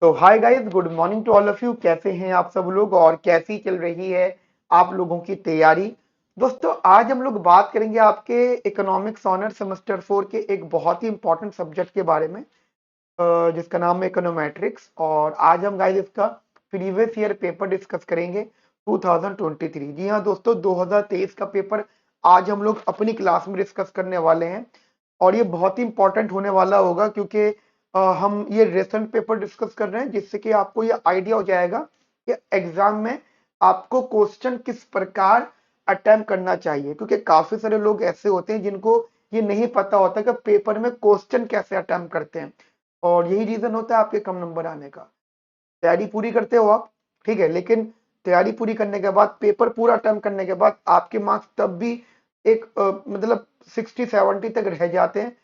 तो hi guys, good morning to all of you. कैसे हैं आप सब लोग और कैसी चल रही है आप लोगों की तैयारी। दोस्तों, आज हम लोग बात करेंगे आपके इकोनॉमिक्स ऑनर सेमेस्टर 4 के एक बहुत ही इंपॉर्टेंट सब्जेक्ट के बारे में, जिसका नाम है इकोनोमेट्रिक्स। और आज हम गाइस इसका प्रीवियस ईयर पेपर डिस्कस करेंगे 2023। जी हाँ दोस्तों, 2023 का पेपर आज हम लोग अपनी क्लास में डिस्कस करने वाले हैं। और ये बहुत ही इंपॉर्टेंट होने वाला होगा क्योंकि हम ये रिसेंट पेपर डिस्कस कर रहे हैं, जिससे कि आपको ये आइडिया हो जाएगा कि एग्जाम में आपको क्वेश्चन किस प्रकार अटेम्प्ट करना चाहिए। क्योंकि काफी सारे लोग ऐसे होते हैं जिनको ये नहीं पता होता कि पेपर में क्वेश्चन कैसे अटेम्प्ट करते हैं, और यही रीजन होता है आपके कम नंबर आने का। तैयारी पूरी करते हो आप, ठीक है, लेकिन तैयारी पूरी करने के बाद, पेपर पूरा अटेम्प्ट करने के बाद आपके मार्क्स तब भी एक मतलब 60-70 तक रह जाते हैं।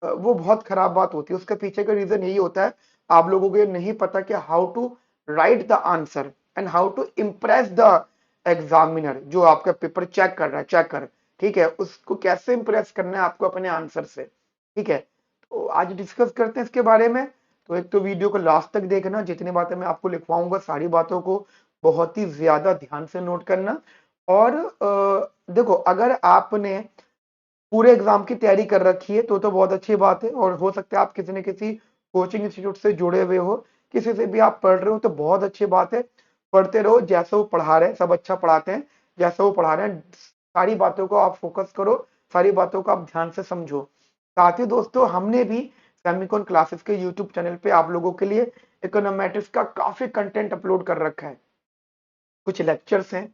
वो बहुत खराब बात होती है। उसके पीछे का रीजन यही होता है, आप लोगों को ये नहीं पता कि how to write the answer and how to impress the examiner जो आपका पेपर चेक कर रहा है, चेकर, ठीक है, उसको कैसे इंप्रेस करना है आपको अपने आंसर से। ठीक है, तो आज डिस्कस करते हैं इसके बारे में। तो एक तो वीडियो को लास्ट तक देखना, जितनी बातें मैं आपको लिखवाऊंगा सारी बातों को बहुत ही ज्यादा ध्यान से नोट करना। और देखो, अगर आपने पूरे एग्जाम की तैयारी कर रखी है तो बहुत अच्छी बात है, और हो सकता है आप किसी न किसी कोचिंग इंस्टीट्यूट से जुड़े हुए हो, किसी से भी आप पढ़ रहे हो तो बहुत अच्छी बात है। पढ़ते रहो जैसा वो पढ़ा रहे हैं, सब अच्छा पढ़ाते हैं। जैसा वो पढ़ा रहे हैं सारी बातों को आप फोकस करो, सारी बातों को आप ध्यान से समझो। साथ ही दोस्तों, हमने भी सेमिकॉन क्लासेस के यूट्यूब चैनल पे आप लोगों के लिए इकोनोमेट्रिक्स का काफी कंटेंट अपलोड कर रखा है। कुछ लेक्चर्स हैं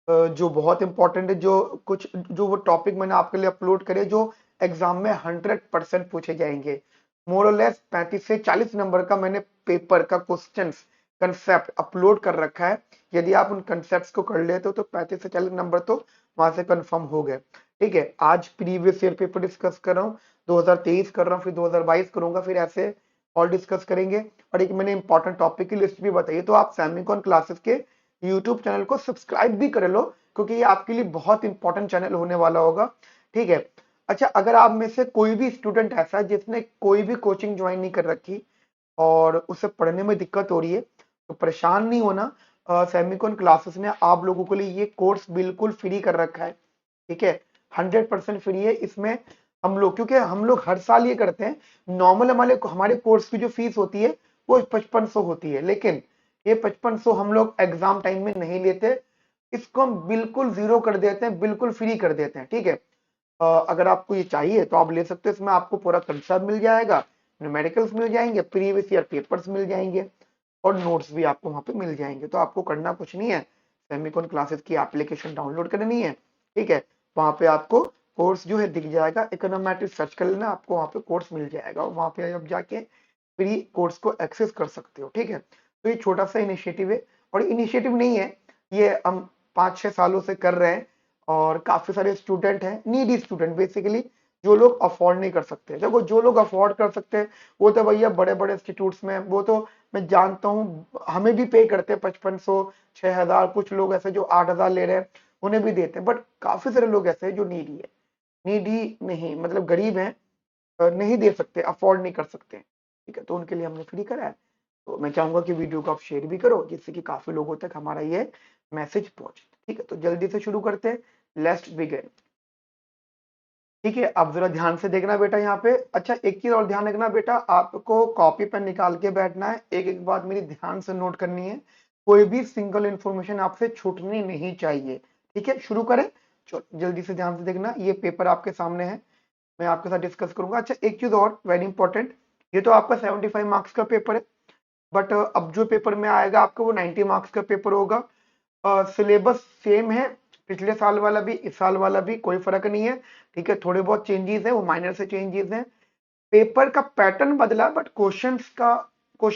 जो बहुत इंपॉर्टेंट है, जो कुछ जो वो टॉपिक मैंने आपके लिए अपलोड करे जो एग्जाम में 100% पूछे जाएंगे। मोर और लेस 35 से 40 नंबर का मैंने पेपर का क्वेश्चंस कंसेप्ट अपलोड कर रखा है। यदि आप उन कंसेप्ट्स को कर लेते हो तो 35 से 40 नंबर तो वहां से कंफर्म हो गए। ठीक है, आज प्रीवियस ईयर पेपर डिस्कस कर रहा हूँ, 2023 कर रहा हूँ, फिर 2022 करूंगा, फिर ऐसे और डिस्कस करेंगे। और एक मैंने इंपॉर्टेंट टॉपिक की लिस्ट भी बताई है, तो आप सेमिकॉन क्लासेस के यूट्यूब चैनल को सब्सक्राइब भी कर लो, क्योंकि ये आपके लिए बहुत इंपॉर्टेंट चैनल होने वाला होगा। ठीक है। अच्छा, अगर आप में से कोई भी स्टूडेंट ऐसा है जिसने कोई भी कोचिंग ज्वाइन नहीं कर रखी और उसे पढ़ने में दिक्कत हो रही है, तो परेशान नहीं होना। सेमिकॉन क्लासेस ने आप लोगों के लिए ये कोर्स बिल्कुल फ्री कर रखा है। ठीक है, 100% फ्री है। इसमें हम लोग, क्योंकि हम लोग हर साल ये करते हैं, नॉर्मल हमारे हमारे कोर्स की जो फीस होती है वो 5500 होती है, लेकिन ये 5500 हम लोग एग्जाम टाइम में नहीं लेते। इसको हम बिल्कुल जीरो कर देते हैं, बिल्कुल फ्री कर देते हैं। ठीक है, अगर आपको ये चाहिए तो आप ले सकते हो। इसमें आपको पूरा कंसेप्ट मिल जाएगा, न्यूमेरिकल्स मिल जाएंगे, प्रीवियस ईयर पेपर्स मिल जाएंगे, और नोट्स भी आपको वहां पे मिल जाएंगे। तो आपको करना कुछ नहीं है, सेमिकॉन क्लासेस की एप्लीकेशन डाउनलोड करनी है। ठीक है, वहां पे आपको कोर्स जो है दिख जाएगा, इकोनोमेट्रिक्स सर्च कर लेना, आपको वहां पे कोर्स मिल जाएगा, वहां पे आप जाके फ्री कोर्स को एक्सेस कर सकते हो। ठीक है, तो ये छोटा सा इनिशिएटिव है, और इनिशिएटिव नहीं है, ये हम 5-6 सालों से कर रहे हैं। और काफी सारे स्टूडेंट हैं, नीडी स्टूडेंट बेसिकली, जो लोग अफोर्ड नहीं कर सकते। देखो, जो लोग अफोर्ड कर सकते हैं वो तो भैया बड़े बड़े इंस्टीट्यूट्स में, वो तो मैं जानता हूँ, हमें भी पे करते हैं 5500, 6000। कुछ लोग ऐसे जो 8000 ले रहे हैं उन्हें भी देते हैं, बट काफी सारे लोग ऐसे हैं जो नीडी है, नीडी नहीं मतलब गरीब हैं, नहीं दे सकते, अफोर्ड नहीं कर सकते। ठीक है, तो उनके लिए हमने फ्री करा है। तो मैं चाहूंगा कि वीडियो को आप शेयर भी करो, जिससे कि काफी लोगों तक हमारा ये मैसेज पहुंचे। ठीक है, तो जल्दी से शुरू करते हैं, लेट्स बिगिन। ठीक है, अब जरा ध्यान से देखना बेटा यहाँ पे। अच्छा, एक चीज और ध्यान रखना बेटा, आपको कॉपी पेन निकाल के बैठना है, एक एक बात मेरी ध्यान से नोट करनी है। कोई भी सिंगल इंफॉर्मेशन आपसे छूटनी नहीं चाहिए। ठीक है, शुरू करें। चलो जल्दी से ध्यान से देखना, ये पेपर आपके सामने है, मैं आपके साथ डिस्कस करूंगा। अच्छा, एक चीज और वेरी इंपॉर्टेंट, ये तो आपका 75 मार्क्स का पेपर है, बट अब जो पेपर में आएगा आपका वो 90 मार्क्स का पेपर होगा। सिलेबस सेम है, पिछले साल वाला भी इस साल वाला भी, कोई फर्क नहीं है। ठीक है, थोड़े बहुत चेंजेस है, वो माइनर से चेंजेस हैं। पेपर का पैटर्न बदला, बट क्वेश्चन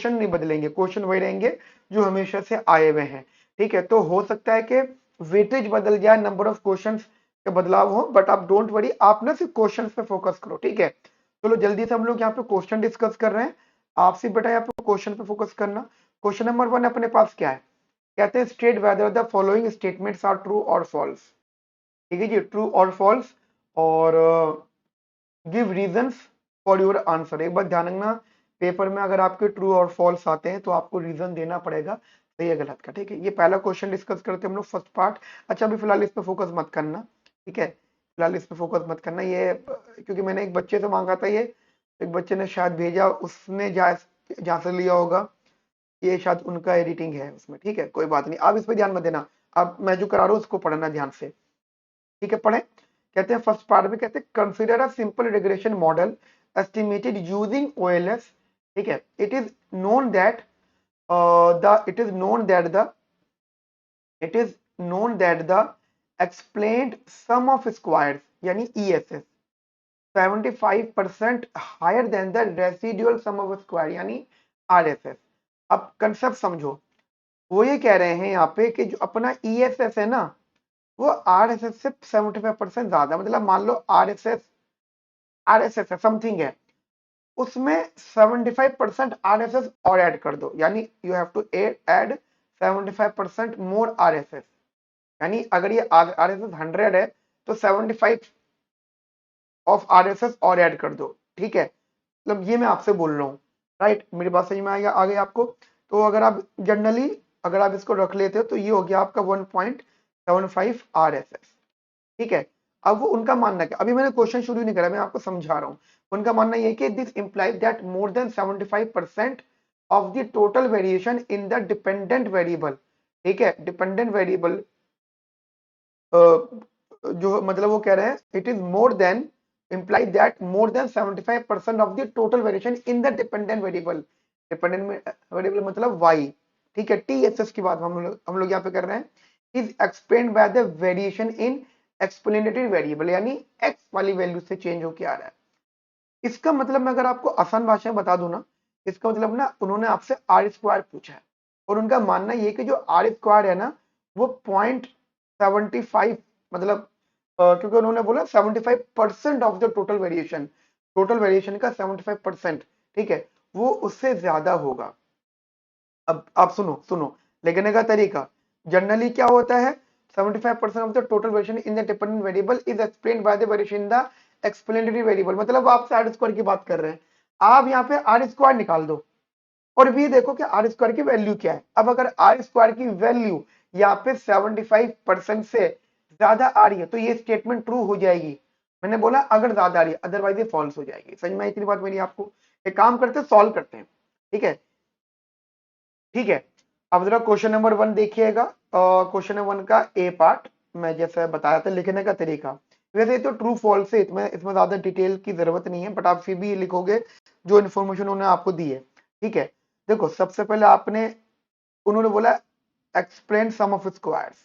नहीं बदलेंगे, क्वेश्चन वही रहेंगे जो हमेशा से आए हुए हैं। ठीक है, तो हो सकता है कि वेटेज बदल जाए, नंबर ऑफ क्वेश्चंस का बदलाव हो, बट आप डोंट वरी, आप ना सिर्फ क्वेश्चंस पे फोकस करो। ठीक है, चलो जल्दी से हम लोग यहाँ पे क्वेश्चन डिस्कस कर रहे हैं। आपसे बेटा यहाँ पे क्वेश्चन पे फोकस करना। क्वेश्चन नंबर 1 अपने पास क्या है, कहते हैं state whether the following statements are true और फॉल्स। ठीक है जी, ट्रू और फॉल्स, और give reasons for your answer. एक बात ध्यान रखना, पेपर में अगर आपके ट्रू और फॉल्स आते हैं तो आपको रीजन देना पड़ेगा सही है गलत का। ठीक है, ये पहला क्वेश्चन डिस्कस करते हैं हम लोग फर्स्ट पार्ट। अच्छा अभी फिलहाल इस पे फोकस मत करना, ठीक है, फिलहाल इस पे फोकस मत करना। ये क्योंकि मैंने एक बच्चे से मांगा था ये, एक बच्चे ने शायद भेजा, उसने जहाँ से लिया होगा, ये शायद उनका एडिटिंग है उसमें। ठीक है, कोई बात नहीं, आप इस पे ध्यान मत देना, आप मैं जो करा रहा हूँ उसको पढ़ना ध्यान से। ठीक है, पढ़े। कहते हैं फर्स्ट पार्ट में, कहते हैं consider a simple regression model estimated using OLS. ठीक है, it is known that the it is known that the it is known that the explained sum of squares यानी ESS 75% higher than the residual sum of square यानी RSS. अब concept समझो, वो ये कह रहे हैं यहाँ पे कि जो अपना ईएसएस है ना, वो आरएसएस से 75% ज्यादा, मतलब मान लो आरएसएस है समथिंग है, उसमें 75% आरएसएस और ऐड कर दो, यानी you have to add 75% more RSS. यानी अगर ये आरएसएस 100 है तो 75 ऑफ आरएसएस और ऐड कर दो। ठीक है, मतलब ये मैं आपसे बोल रहा हूँ, राइट, मेरी बात समझ में आ गई आपको। तो अगर आप जनरली अगर आप इसको रख लेते हो तो ये हो गया आपका 1.75 आरएसएस। ठीक है, अब वो उनका मानना है, अभी मैंने क्वेश्चन शुरू नहीं करा, मैं आपको समझा रहा हूँ। उनका मानना ये कि this implies that more than 75% of the total variation in the dependent variable. ठीक है, डिपेंडेंट वेरिएबल जो मतलब वो कह रहे हैं it is more then implies that more than 75% of the total variation in the dependent variable. Dependent variable मतलब y। ठीक है, टीएसएस की बात हम लोग यहाँ पे कर रहे हैं, is explained by the variation in explanatory variable, यानी x वाली वैल्यू से चेंज होके आ रहा है। इसका मतलब मैं अगर आपको आसान भाषा में बता दूं ना, इसका मतलब ना उन्होंने आपसे आर स्क्वायर पूछा है, और उनका मानना ये कि जो आर स्क्वायर है ना वो 0.75, मतलब क्योंकि उन्होंने बोला 75% ऑफ द टोटल वेरिएशन का 75%, ठीक है, वो उससे ज्यादा होगा। अब आप सुनो सुनो, लिखने का तरीका जनरली क्या होता है, 75% of the total variation in the dependent variable is explained by the variation in the explanatory variable. मतलब आप आर स्क्वायर की बात कर रहे हैं, आप यहाँ पे आर स्क्वायर निकाल दो और भी देखो कि आर स्क्वायर की वैल्यू क्या है। अब अगर आर स्क्वायर की वैल्यू यहाँ पे 75% से ज्यादा आ रही है तो ये स्टेटमेंट ट्रू हो जाएगी। मैंने बोला अगर ज्यादा आ रही है, अदरवाइज ये फॉल्स हो जाएगी। समझ में आई इतनी बात मेरी आपको? एक काम करते हैं, सॉल्व करते हैं। ठीक है, ठीक है, अब जरा क्वेश्चन नंबर 1 देखिएगा। क्वेश्चन नंबर 1 का ए पार्ट मैं जैसे बताया था लिखने का तरीका, वैसे तो ट्रू फॉल्स है, इसमें ज्यादा डिटेल की जरूरत नहीं है, बट आप फिर भी लिखोगे जो इन्फॉर्मेशन उन्होंने आपको दी है। ठीक है, देखो सबसे पहले उन्होंने बोला explain sum of squares,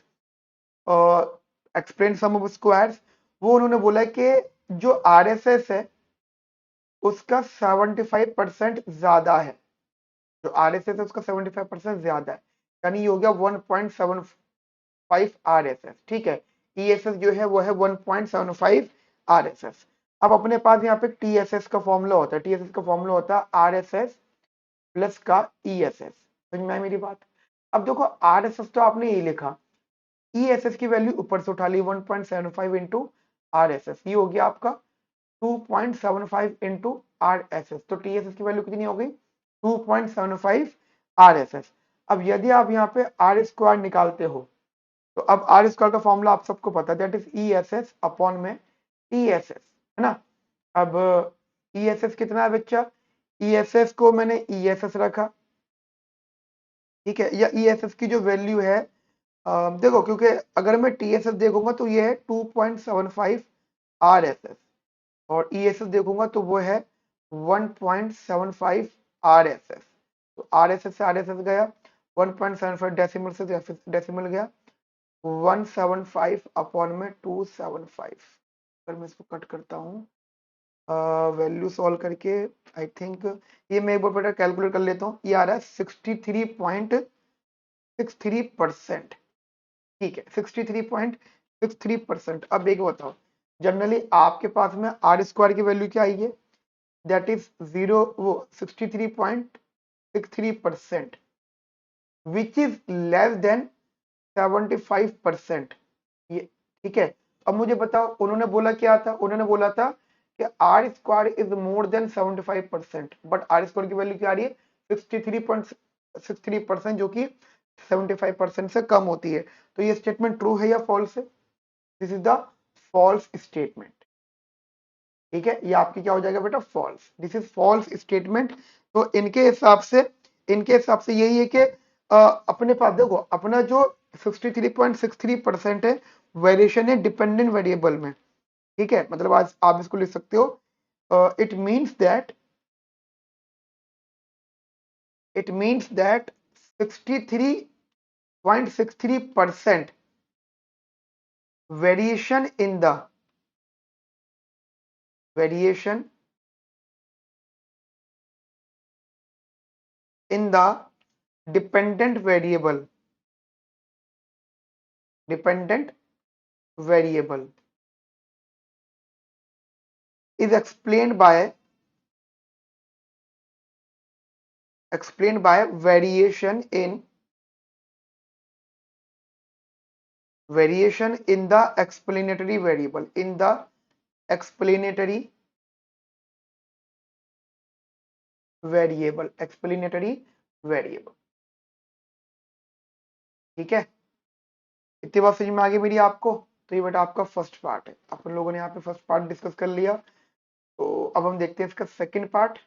explain sum of squares, वो उन्होंने बोला कि जो आरएसएस है उसका 75% ज्यादा है, जो आरएसएस है उसका 75% ज्यादा है, यानी ये हो गया 1.75 आरएसएस। ठीक है, ईएसएस जो है वो है 1.75 आरएसएस। अब अपने पास यहाँ पे टीएसएस का फॉर्मूला होता है, टीएसएस का फॉर्मूला होता है आरएसएस प्लस का ईएसएस। समझ में आई मेरी बात? अब देखो आरएसएस तो आपने ये लिखा, ईएसएस की वैल्यू ऊपर से उठा ली 1.75 इंटू आरएसएस, ये हो गया आपका 2.75 इंटू आरएसएस। तो टीएसएस की वैल्यू कितनी हो गई? 2.75 आरएसएस। अब यदि आप यहाँ पे आर स्क्वायर निकालते हो तो अब आर स्क्वायर का फॉर्मूला आप सबको पता है, that is E S S upon में टी एस एस, है ना। अब ई एस एस कितना है बच्चा? ई एस एस को मैंने ई एस एस रखा, ठीक है, या ई एस एस की जो वैल्यू है देखो, क्योंकि अगर मैं टी एस एस देखूंगा तो ये है 2.75 आर एस एस, और ई एस एस देखूंगा तो वो है 1.75 आर एस एस। तो आर एस एस से आर एस एस गया, 1.75 डेसिमल से डेसिमल गया, 175 अपॉन में 275। अगर मैं इसको कट करता हूँ वैल्यू सॉल्व करके, आई थिंक ये मैं एक बार बेटा कैलकुलेट कर लेता हूँ, ये आ रहा है 63.63%। ठीक है, 63.63%। अब एक बताओ, जनरली आपके पास में आर स्क्वायर की वैल्यू क्या आई है? That is 63.63%, which is less than 75%। ये ठीक है। अब मुझे बताओ उन्होंने बोला क्या था? उन्होंने बोला था कि R square is more than 75%, but R square की वैल्यू क्या आ रही है 63.63%, जो कि 75% से कम होती है। तो ये स्टेटमेंट ट्रू है या फॉल्स है? This is the false statement. ठीक है, ये आपकी क्या हो जाएगा बेटा, false. This is false statement. तो इनके हिसाब से यही है कि अपने पास देखो, अपना जो 63.63% है, वेरिएशन है डिपेंडेंट वेरिएबल में। ठीक है, मतलब आज आप इसको लिख सकते हो, it means that 63.63% variation variation in the dependent variable is explained by variation in the explanatory variable। ठीक है, इतनी बात समझ में आ गई मेरी आपको? तो ये बेटा आपका फर्स्ट पार्ट है। अपन लोगों ने यहाँ पे फर्स्ट पार्ट डिस्कस कर लिया। तो अब हम देखते हैं इसका सेकंड पार्ट।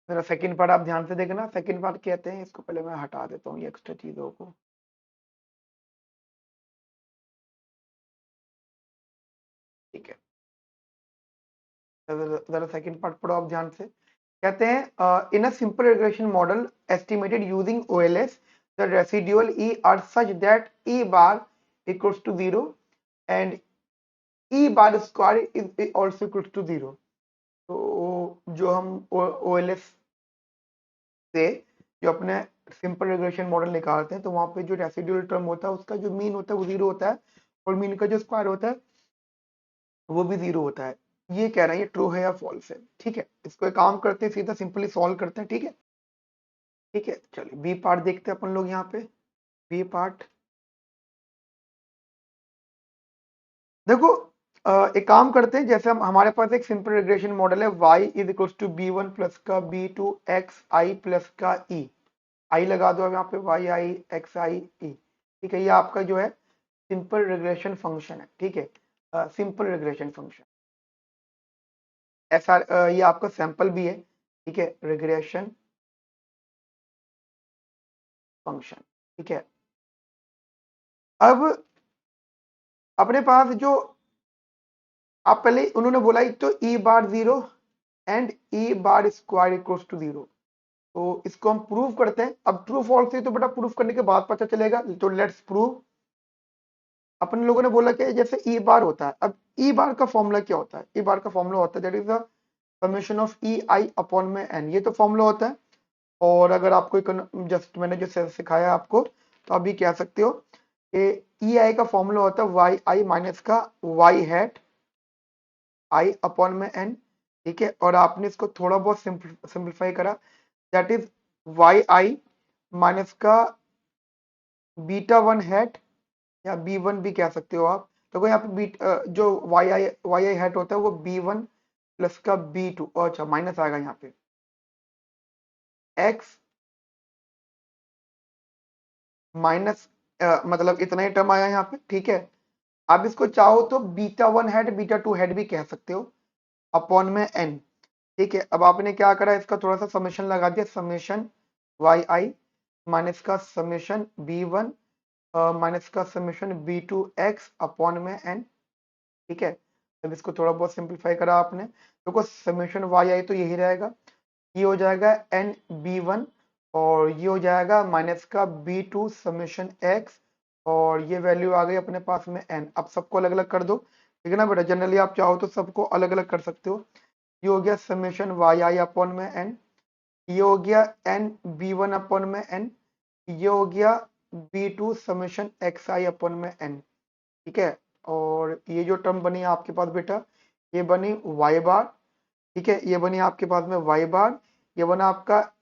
मेरा सेकंड पार्ट आप ध्यान से देखना। सेकंड पार्ट कहते हैं, इसको पहले मैं हटा देता हूँ ये एक्स्ट्रा चीजों को। ठीक है, जरा सेकंड पार्ट पढ़ो आप ध्यान से। कहते हैं in a simple regression model estimated using OLS the residual e are such that e bar equals to 0 and e bar square is also equals to 0। तो जो हम ओएलएस से जो अपने सिंपल रिग्रेशन मॉडल निकालते हैं, तो वहां पे जो रेसिडुअल टर्म होता है उसका जो मीन होता है वो 0 होता है, और मीन का जो स्क्वायर होता है वो भी 0 होता है। ये कह रहा है ये ट्रू है या फॉल्स है। ठीक है, इसको एक काम करते हैं, सीधा सिंपली सॉल्व करते हैं। ठीक है, ठीक है, चलिए बी पार्ट देखते हैं अपन लोग यहाँ पे। बी पार्ट देखो, एक काम करते हैं, जैसे हम हमारे पास एक सिंपल रिग्रेशन मॉडल है y is equals to b1 plus का b2 एक्स आई प्लस का e। आई लगा दो अब यहाँ पे, y i x i e। ठीक है, ये आपका जो है सिंपल रिग्रेशन फंक्शन है। ठीक है, सिंपल रिग्रेशन फंक्शन ऐसा, ये आपका सैंपल भी है। ठीक है, रिग्रेशन फंक्शन। ठीक है, अब अपने पास जो आप पहले उन्होंने बोला, एक तो e bar 0 and e bar square equals to 0। तो इसको हम प्रूव करते हैं। अब ट्रू फॉल्स है तो बेटा प्रूफ करने के बाद पता चलेगा। तो लेट्स प्रूव। अपन लोगों ने बोला कि जैसे ई बार होता है, अब ई बार का फॉर्मूला क्या होता है? ई बार का फॉर्मूला होता है that is the summation of E I upon में एन। ये तो फॉर्मूला होता है। और अगर आपको जस्ट मैंने जो सिखाया आपको, तो आप भी कह सकते हो कि ई आई का फॉर्मूला होता है वाई आई माइनस का वाई हैट आई अपॉन में एन। ठीक है, और आपने इसको थोड़ा बहुत सिंप्लीफाई करा, that is Y i minus का बीटा वन हैट, या बी वन भी कह सकते हो आप। तो यहाँ पे जो वाई आई हैट होता है वो बी वन प्लस का बी टू, अच्छा माइनस आएगा यहाँ पे एक्स माइनस, मतलब इतना ही टर्म आया यहाँ पे। ठीक है, आप इसको चाहो तो beta one head beta two head भी कह सकते हो अपॉन में एन। ठीक है, अब आपने क्या करा, इसका थोड़ा सा समेशन लगा दिया, समेशन वाई आई माइनस का समेशन बी वन माइनस का summation b two x upon में एन। ठीक है, अब इसको थोड़ा बहुत सिंप्लीफाई करा आपने, देखो समेशन वाई आई तो यही रहेगा, ये हो जाएगा एन बी वन, और ये हो जाएगा माइनस का बी टू समेशन एक्स, और ये वैल्यू आ गई अपने पास में एन। अब सबको अलग अलग कर दो। ठीक है ना बेटा, जनरली आप चाहो तो सबको अलग अलग कर सकते हो। ये हो गया समेशन वाई आई अपॉन में एन, ये हो गया एन बी वन अपॉन में एन, ये हो गया b two summation x i upon में एन। ठीक है, और ये जो टर्म बनी आपके पास बेटा, ये बनी वाई बार। ठीक है, ये बनी आपके पास में वाई बार, ये बना आपका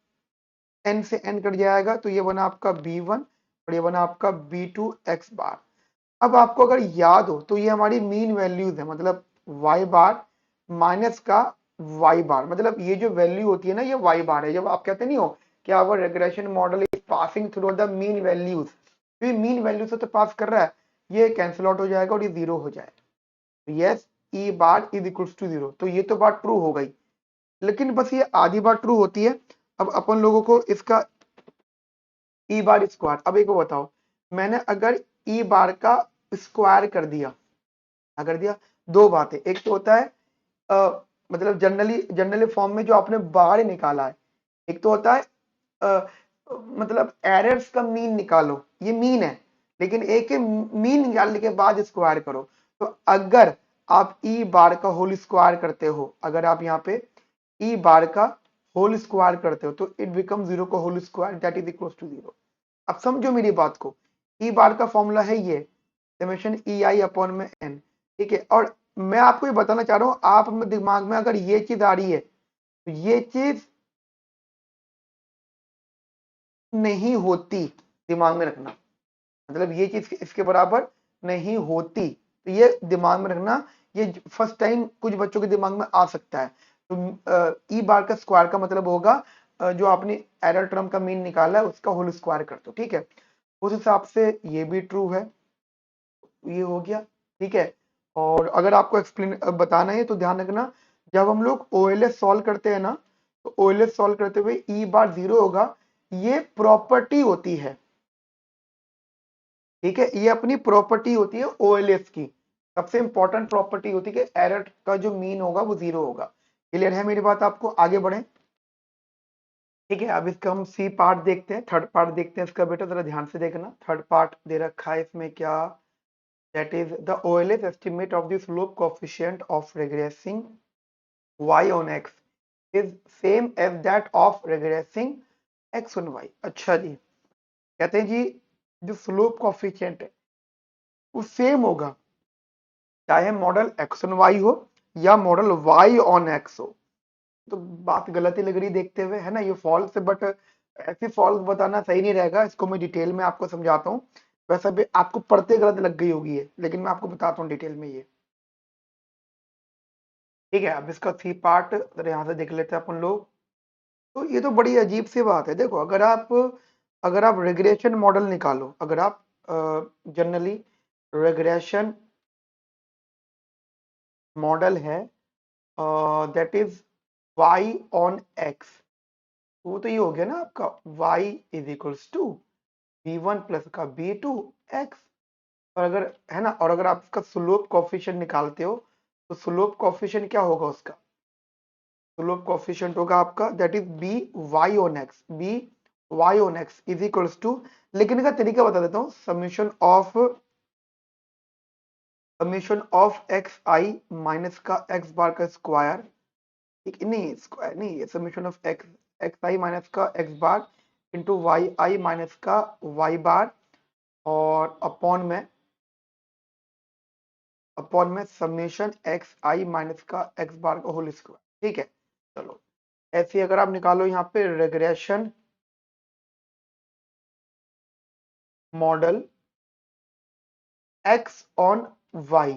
एन से एन कट जाएगा, तो ये बना आपका बी वन, और ये बना आपका बी टू एक्स बार। अब आपको अगर याद हो तो ये हमारी मीन वैल्यूज है, मतलब वाई बार माइनस का वाई बार, मतलब ये जो वैल्यू होती है ना ये वाई बार है। जब आप कहते नहीं हो कि our regression model is passing through the mean values, तो ये मीन वैल्यू से तो पास कर रहा है, ये कैंसिल आउट हो जाएगा और ये जीरो हो जाएगा। Yes, e bar is equals to zero, तो ये तो बात ट्रू हो गई, लेकिन बस ये आधी बार ट्रू होती है। अब अपन लोगों को इसका ई बार स्क्वायर, अब एक को बताओ, मैंने अगर ई बार का स्क्वायर कर दिया, अगर दिया, दो बातें, एक तो होता है मतलब जनरली फॉर्म में जो आपने बाहर निकाला है, एक तो होता है अ, मतलब एरर्स का मीन निकालो, ये मीन है, लेकिन एक है मीन निकालने के बाद स्क्वायर करो। तो अगर आप ई बार का होल स्क्वायर करते हो, अगर आप यहाँ पे ई बार का होल स्क्वायर करते हो, तो इट बिकम जीरो का whole square that is equal to zero. अब समझो मेरी बात को, ई बार का फॉर्मूला है ये समेशन ई आई अपॉन में एन, ठीक है। और मैं आपको ये बताना चाह रहा हूं, आप अपने दिमाग में अगर ये चीज आ रही है तो ये चीज नहीं होती, दिमाग में रखना, मतलब ये चीज इसके बराबर नहीं होती, तो ये दिमाग में रखना। ये फर्स्ट टाइम कुछ बच्चों के दिमाग में आ सकता है। तो ई बार का स्क्वायर का मतलब होगा जो आपने एरर टर्म का मीन निकाला है उसका होल स्क्वायर कर दो, ठीक है। उस हिसाब से ये भी ट्रू है, ये हो गया, ठीक है। और अगर आपको एक्सप्लेन बताना है तो ध्यान रखना, जब हम लोग ओएलएस सॉल्व करते हैं ना, तो ओएलएस सॉल्व करते हुए ई बार जीरो होगा, ये प्रॉपर्टी होती है, ठीक है। ये अपनी प्रॉपर्टी होती है ओएलएस की, सबसे इंपॉर्टेंट प्रॉपर्टी होती है कि एरर का जो मीन होगा वो जीरो होगा। क्लियर है मेरी बात? आपको आगे बढ़े, ठीक है। अब इसका हम सी पार्ट देखते हैं, थर्ड पार्ट देखते हैं इसका, बेटा जरा ध्यान से देखना। थर्ड पार्ट दे रखा है इसमें क्या, that is the OLS estimate of the slope coefficient of regressing y on x is same as that of regressing x on y। अच्छा जी, कहते हैं जी जो स्लोप कॉफिशिएंट है वो सेम होगा, चाहे मॉडल x on y हो या मॉडल y on x हो। तो बात गलत ही लग रही देखते हुए, है ना, ये फॉल्स है, बट ऐसे फॉल्स बताना सही नहीं रहेगा, इसको मैं डिटेल में आपको समझाता हूँ। वैसे भी आपको पढ़ते गलत लग गई होगी ये, लेकिन मैं आपको बताता हूँ डिटेल में ये, ठीक है। अब इसका सी पार्ट यहाँ से देख लेते हैं अपन लोग। तो ये तो बड़ी अजीब सी बात है, देखो अगर आप रिग्रेशन मॉडल निकालो, अगर आप जनरली रिग्रेशन मॉडल है that is y on x, वो तो ये हो गया ना आपका y is equals to b one plus का बी टू एक्स। और अगर है ना, और अगर आप इसका स्लोप कॉफिशिएंट निकालते हो तो स्लोप कॉफिशिएंट क्या होगा उसका, स्लोप कोफिशिएंट होगा आपका that is b y on x, b y on x is equals to, लिखने का तरीका बता देता हूँ, summation of x i minus का एक्स बार का स्क्वायर, ठीक नहीं, स्क्वायर नहीं, summation of x x i minus का x bar into y i minus का वाई बार, और अपॉन में समेशन एक्स आई माइनस का एक्स बार का होल स्क्वायर, ठीक है। चलो ऐसे ही अगर आप निकालो यहाँ पे regression model x on y,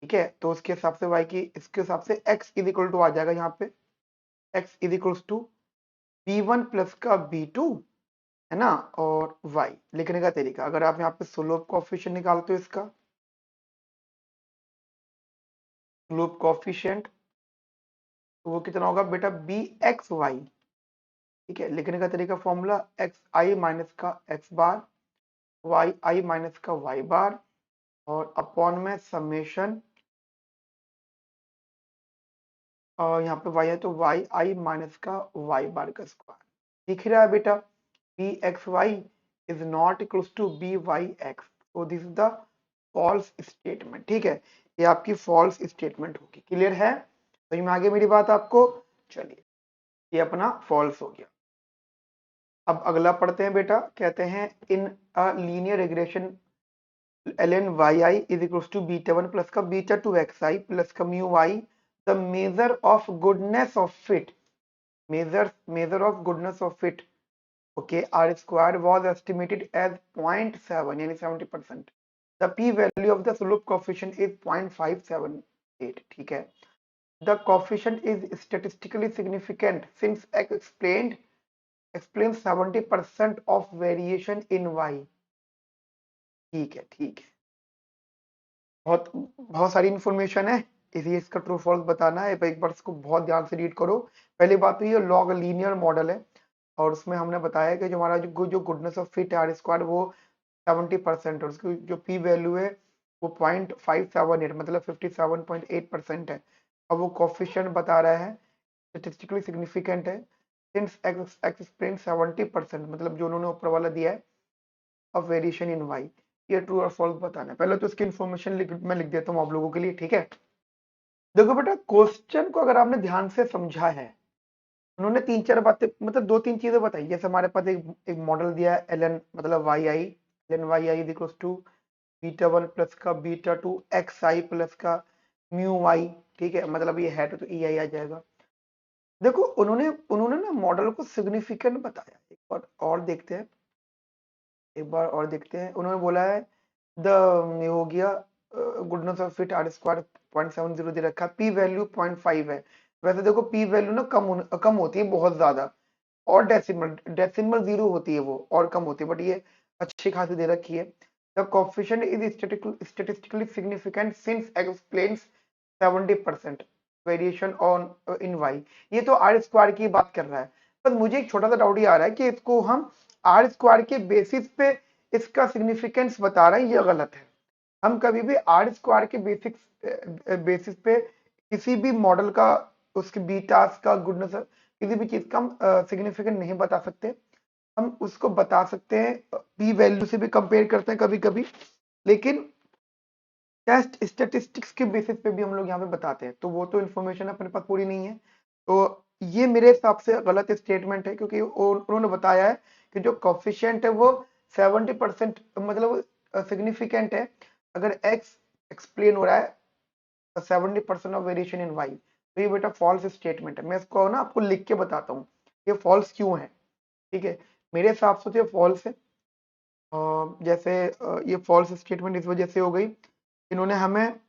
ठीक है, तो उसके हिसाब से y की, इसके हिसाब से x इज इक्वल टू आ जाएगा यहाँ पे, x is equals to b1 plus का b2, है ना, और y। लिखने का तरीका, अगर आप यहाँ पे स्लोप कोफिशिएंट निकालते हो इसका, स्लोप कोफिशिएंट, तो वो कितना होगा बेटा बी एक्स वाई, ठीक है। लिखने का तरीका फॉर्मूला एक्स आई माइनस का x bar, Y i minus का वाई बार, और अपॉन में समेशन, और यहाँ पे y है तो वाई आई माइनस का वाई बार का स्क्वायर। दिख रहा है बेटा, b x y is not equals to b y x, तो this is the false statement, ठीक है। ये आपकी फॉल्स स्टेटमेंट होगी। क्लियर है? तो ये में आगे मेरी बात आपको, चलिए ये अपना फॉल्स हो गया। अब अगला पढ़ते हैं बेटा, कहते हैं in a linear regression ln yi is equals to beta 1 plus का beta 2 xi plus का mu y, the measure of goodness of fit, measure of goodness of fit, okay, r square was estimated as 0.7 यानी 70%, the p value of the slope coefficient is 0.578, ठीक है। The coefficient is statistically significant since x explains 70% of variation in y। ठीक है, ठीक है, बहुत बहुत सारी इंफॉर्मेशन है, इसलिए इसका ट्रू फॉल्स बताना है। एक बार इसको बहुत ध्यान से रीड करो। पहली बात तो ये लॉग लीनियर मॉडल है, और उसमें हमने बताया कि जो हमारा जो goodness of fit R square वो 70%, और उसकी जो पी वैल्यू है वो 0.578 मतलब 57.8% है। अब वो कोफिशिएंट बता रहा है स्टैटिस्टिकली सिग्निफिकेंट है सिंस एक्स एक्सप्लेन 70% मतलब जो उन्होंने ऊपर वाला दिया है ऑफ वेरिएशन इन वाई। ये ट्रू और फॉल्स बताना है। पहले तो इसकी इन्फॉर्मेशन मैं लिख देता हूँ आप लोगों के लिए, ठीक है। देखो बेटा, क्वेश्चन को अगर आपने ध्यान से समझा है, उन्होंने तीन चार बातें मतलब दो तीन चीजें बताई। जैसे हमारे पास एक मॉडल दिया है एल एन मतलब y i, L N y i equals to beta one plus का beta two x i plus का म्यू वाई, ठीक है, मतलब ये है तो ई आई आ जाएगा। देखो उन्होंने उन्होंने ना मॉडल को सिग्निफिकेंट बताया। एक बार और देखते हैं, एक बार और देखते हैं। उन्होंने बोला है द ये हो गया goodness of fit R square 0.70 दे रखा है, पी वैल्यू 0.5 है। वैसे देखो पी वैल्यू ना कम होती है बहुत ज्यादा, और डेसिमल डेसिमल जीरो होती है वो और कम होती है, बट ये अच्छी खासी दे रखी है। The coefficient is statistically significant since explains 70% variation on in y. ये तो आर स्क्वायर की बात कर रहा है, पर मुझे एक छोटा सा डाउट ये आ रहा है कि इसको हम आर स्क्वायर के बेसिस पे इसका सिग्निफिकेंस बता रहे हैं, ये गलत है। हम कभी भी आर स्क्वायर के बेसिस पे किसी भी मॉडल का उसके बीटास का गुडनेस किसी भी चीज का हम सिग्निफिकेंट नहीं बता सकते। हम उसको बता सकते हैं पी वैल्यू से भी कंपेयर करते हैं कभी कभी, लेकिन टेस्ट स्टेटिस्टिक्स के बेसिस पे भी हम लोग यहाँ पे बताते हैं, तो वो तो इन्फॉर्मेशन अपने पास पूरी नहीं है। तो ये मेरे हिसाब से गलत स्टेटमेंट है, क्योंकि उन्होंने बताया है कि जो कॉफिशिएंट है वो 70% मतलब सिग्निफिकेंट है अगर एक्स एक्सप्लेन हो रहा है 70% ऑफ वेरिएशन इन वाई। तो ये बेटा फॉल्स स्टेटमेंट है। मैं इसको ना आपको लिख के बताता हूँ ये फॉल्स क्यों है, ठीक है। मेरे हिसाब से तो ये फॉल्स है। जैसे ये फॉल्स स्टेटमेंट इस वजह से हो गई, इन्होंने हमें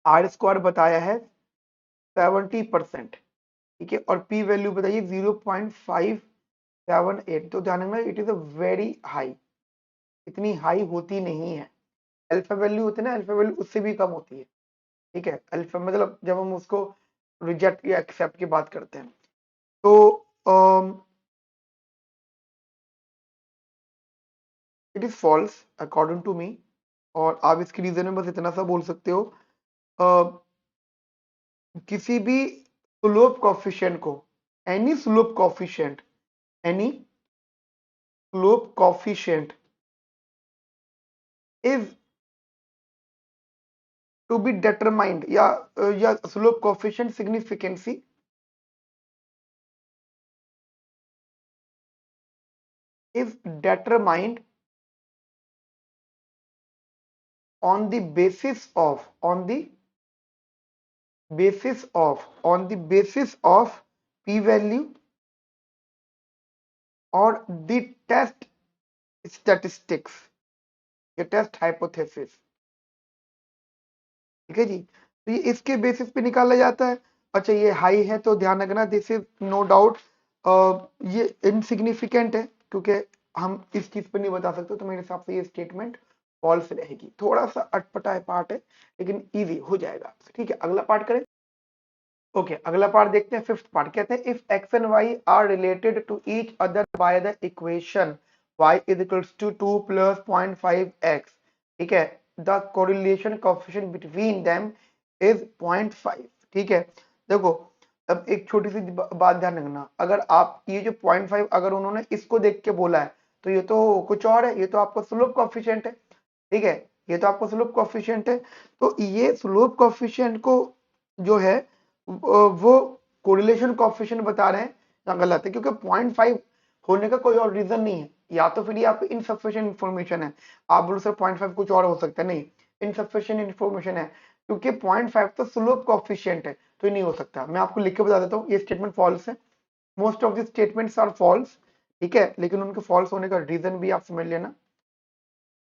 आर स्क्वायर बताया है 70%, ठीक है, और पी वैल्यू बताइए 0.578। तो ध्यान रखना it is a very high, इतनी हाई होती नहीं है। अल्फा वैल्यू होती है ना, अल्फा वैल्यू उससे भी कम होती है, ठीक है। अल्फा मतलब जब हम उसको रिजेक्ट या एक्सेप्ट की बात करते हैं, तो it is false according to me. और आप इसकी रीजन में बस इतना सा बोल सकते हो, किसी भी स्लोप कॉफिशिएंट को, any slope coefficient, any slope coefficient is to be determined या slope coefficient significancy is determined on the basis of p value or the test statistics या टेस्ट हाइपोथेसिस, ठीक है जी। तो ये इसके बेसिस पे निकाला जाता है। अच्छा ये हाई है तो ध्यान रखना दिस इज नो डाउट ये इनसिग्निफिकेंट है, क्योंकि हम इस चीज पे नहीं बता सकते। तो मेरे हिसाब से ये स्टेटमेंट फॉल्स रहेगी। थोड़ा सा अटपटा पार्ट है लेकिन इजी हो जाएगा, ठीक है। अगला पार्ट करें। ओके अगला पार्ट देखते हैं। फिफ्थ पार्ट कहते हैं if x and y are related to each other by the equation y is equals to 2 plus 0.5x, ठीक है, the correlation coefficient between them is 0.5, ठीक है। देखो अब एक छोटी सी बात ध्यान रखना, अगर आप ये जो 0.5 अगर उन्होंने इसको देख के बोला है तो ये तो कुछ और है, ये तो आपका स्लोप कोएफिशिएंट है, ठीक है, ये तो आपका स्लोप कोएफिशिएंट है। तो ये स्लोप कोएफिशिएंट को जो है वो कोरिलेशन कोएफिशिएंट बता रहे हैं या गलत है, क्योंकि 0.5 होने का कोई और रीजन नहीं है। या तो फिर ये आपकी इनसफिशिएंट इंफॉर्मेशन है, आप बोलो सर 0.5 कुछ और हो सकता है, नहीं, इनसफिशिएंट इंफॉर्मेशन है, क्योंकि 0.5 तो स्लोप कोएफिशिएंट है, तो ये नहीं हो सकता। मैं आपको लिख के बता देता हूँ ये स्टेटमेंट फॉल्स है। Most of the statements are false, ठीक है, लेकिन उनके फॉल्स होने का रीजन भी आप समझ लेना।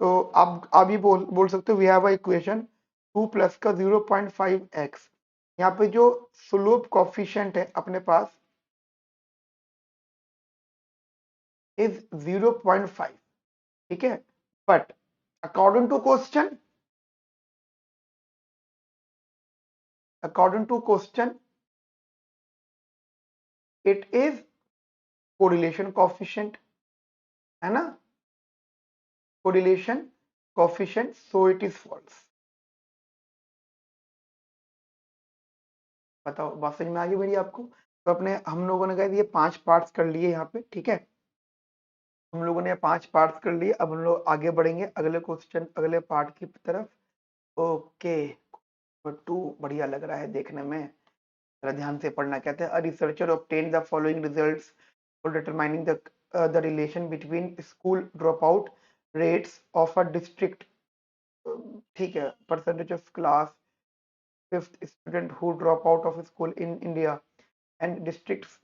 तो आप ये बोल सकते हो we have a equation 2 plus का 0.5x, यहाँ पे जो स्लोप कॉफिशिएंट है अपने पास इज 0.5, ठीक है। But according to question, according to question it is correlation coefficient, है ना, correlation coefficient, so it is false. बताओ बात समझ में आ गई मेरी आपको? तो अपने हम लोगों ने कहा ये 5 पार्ट्स कर लिए यहाँ पे, ठीक है। हम लोगों ने 5 पार्ट्स कर लिए, अब हम लोग आगे बढ़ेंगे अगले क्वेश्चन, अगले पार्ट की तरफ। ओके, टू बढ़िया लग रहा है देखने में, जरा ध्यान से पढ़ना। कहते हैं a researcher obtain the following results for determining the relation between school drop out rates of a district, ठीक है, percentage of class fifth student who drop out of school in India and districts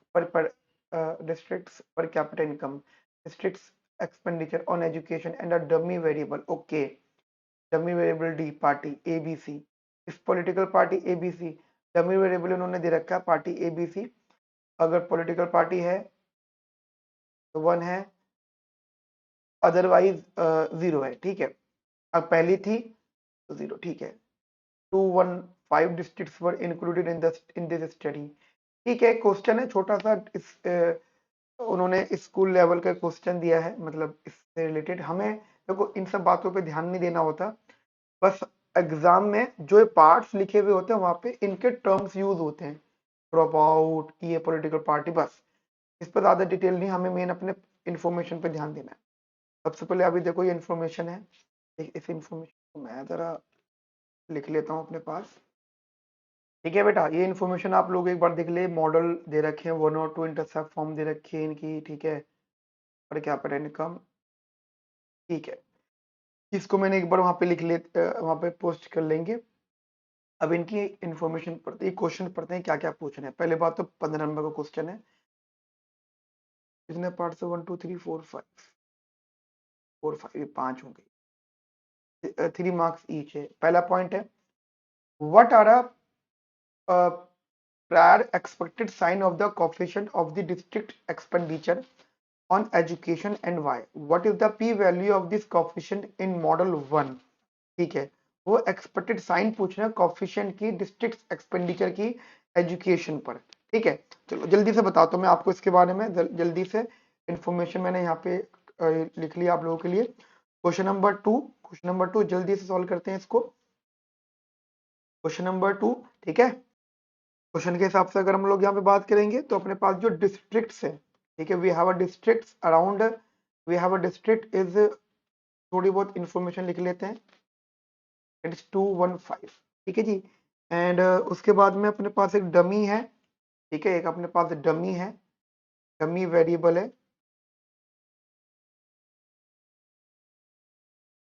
per capita income, districts expenditure on education and a dummy variable. Okay, dummy variable D party ABC, इस political party ABC dummy variable उन्होंने दे रखा है party ABC। अगर political party है तो 1 है, otherwise 0 है, ठीक है। अब पहली थी तो 0, ठीक है। 215 districts were included in this study, ठीक है। क्वेश्चन है छोटा सा, इस उन्होंने स्कूल लेवल का क्वेश्चन दिया है, मतलब इससे रिलेटेड हमें देखो इन सब बातों पे ध्यान नहीं देना होता, बस एग्जाम में जो पार्ट्स लिखे हुए होते हैं वहां पे इनके टर्म्स यूज होते हैं, ड्रॉप आउट, ये पॉलिटिकल पार्टी, बस इस पर ज्यादा डिटेल नहीं, हमें मेन अपने इंफॉर्मेशन पे ध्यान देना है। सबसे पहले अभी देखो ये इंफॉर्मेशन है, इस इंफॉर्मेशन को मैं जरा लिख लेता हूँ अपने पास, ठीक है बेटा। ये इन्फॉर्मेशन आप लोग एक बार देख ले, मॉडल दे रखे हैं, 1 और 2 इंटरसेप्ट फॉर्म दे रखी है इनकी, ठीक है, पर कैपिटल इनकम, ठीक है। इसको मैंने एक बार वहां पे लिख ले, वहां पे पोस्ट कर लेंगे। अब इनकी इंफॉर्मेशन पढ़ते हैं, क्वेश्चन पढ़ते हैं क्या क्या पूछना है। पहले बात तो 15 नंबर का क्वेश्चन है, कितने पार्ट से 1 2 3 4 5 4 5, ये 5 हो गई, 3 मार्क्स ईच है। पहला पॉइंट है what are prior expected sign of the coefficient of the district expenditure on education and why? What is the p value of this coefficient in model 1? ठीक है, वो एक्सपेक्टेड साइन पूछना है coefficient की district expenditure की education पर, ठीक है। चलो जल्दी से बताओ तो मैं आपको इसके बारे में जल्दी से इंफॉर्मेशन मैंने यहाँ पे लिख लिया आप लोगों के लिए। क्वेश्चन नंबर 2 जल्दी से सॉल्व करते हैं इसको। क्वेश्चन नंबर 2, ठीक है। क्वेश्चन के हिसाब से अगर हम लोग यहाँ पे बात करेंगे तो अपने पास जो डिस्ट्रिक्ट्स है, ठीक है, we have a districts around, we have a district is, थोड़ी बहुत इंफॉर्मेशन लिख लेते हैं, इट्स 215, ठीक है जी। एंड उसके बाद में अपने पास एक डमी है, ठीक है, एक अपने पास डमी है, डमी वेरिएबल है,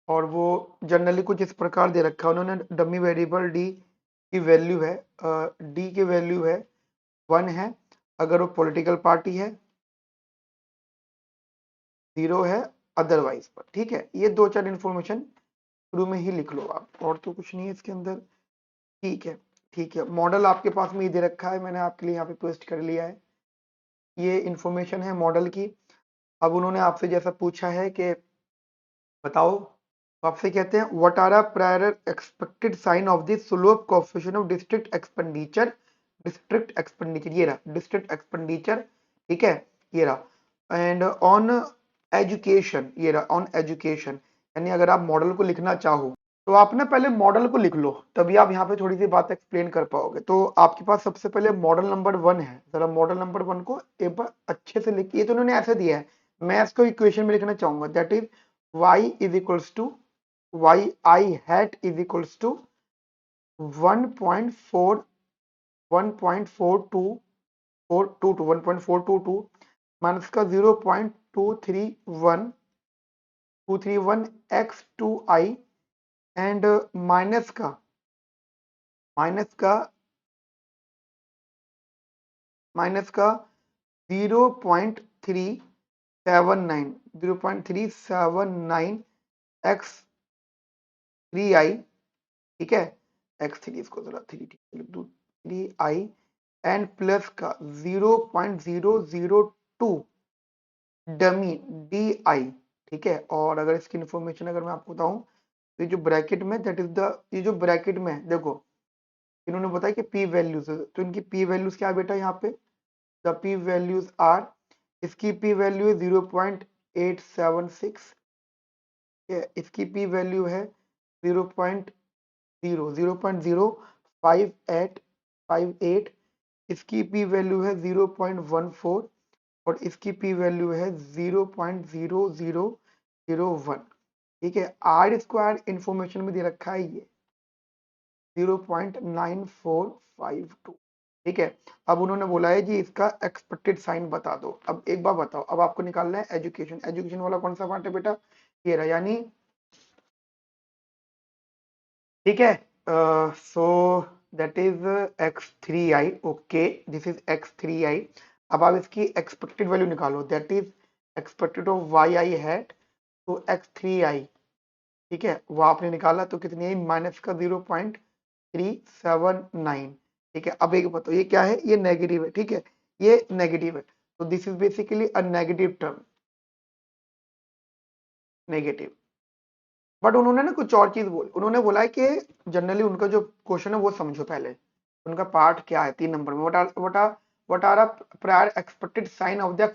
और वो जनरली कुछ इस प्रकार दे रखा है उन्होंने, डमी वेरिएबल डी की वैल्यू है, डी की वैल्यू है 1 है अगर वो पॉलिटिकल पार्टी है, 0 है अदरवाइज पर, ठीक है। ये 2 4 इंफॉर्मेशन शुरू में ही लिख लो आप, और तो कुछ नहीं है इसके अंदर, ठीक है। ठीक है, मॉडल आपके पास में ये दे रखा है, मैंने आपके लिए यहाँ पे पेस्ट कर लिया है, ये इंफॉर्मेशन है मॉडल की। अब उन्होंने आपसे जैसा पूछा है कि बताओ, तो आपसे कहते हैं what are a prior expected sign of the slope coefficient of district expenditure, district expenditure, ये रहा डिस्ट्रिक्ट एक्सपेंडिचर, ठीक है, ये रहा। एंड ऑन एजुकेशन, ये रहा ऑन एजुकेशन, यानी अगर आप मॉडल को लिखना चाहो तो आप ना पहले मॉडल को लिख लो, तभी आप यहाँ पे थोड़ी सी बात एक्सप्लेन कर पाओगे। तो आपके पास सबसे पहले मॉडल नंबर 1 है, जरा मॉडल नंबर 1 को एक बार अच्छे से लिखिए। ये तो उन्होंने ऐसे दिया है, मैं इसको इक्वेशन में लिखना चाहूंगा, that is y is equals to Y I hat is equals to 1.4 1.42 minus का 0.231 X two I, and minus का माइनस का 0.379 एक्स 3 आई, ठीक है, एक्स 3, इसको जरा 3 लिख दूं, 3i एंड प्लस का 0.002 डमी डी ठीक है। और अगर इसकी इंफॉर्मेशन अगर मैं आपको बताऊं तो ये जो ब्रैकेट में दैट इज द, ये जो ब्रैकेट में है, देखो इन्होंने बताया कि पी वैल्यूज, तो इनकी पी वैल्यूज क्या है बेटा, यहाँ पे द पी वैल्यूज आर, इसकी पी वैल्यू है 0.876, इसकी पी वैल्यू है 0.05858, इसकी पी वैल्यू है 0.14 और इसकी पी वैल्यू है 0.0001। ठीक है, आर स्क्वायर इंफॉर्मेशन में दे रखा है ये 0.9452। ठीक है, अब उन्होंने बोला है जी इसका एक्सपेक्टेड साइन बता दो। अब एक बार बताओ, अब आपको निकालना है एजुकेशन, एजुकेशन वाला कौन सा पार्ट है बेटा, ये रहा, यानी ठीक है। So that is x3i, okay this is x3i। अब आप इसकी एक्सपेक्टेड वैल्यू निकालो, that is expected of Y I hat, तो x3i, ठीक है, वो आपने निकाला तो कितनी है, माइनस का 0.379। ठीक है, अब एक बताओ ये क्या है, ये नेगेटिव है, ठीक है, ये नेगेटिव है, तो this is basically a negative term, negative. But उन्होंने ना कुछ और चीज बोली, उन्होंने बोला है कि जनरली उनका जो क्वेश्चन है वो समझो पहले, उनका पार्ट क्या है 3 नंबर में, what are a prior expected sign of the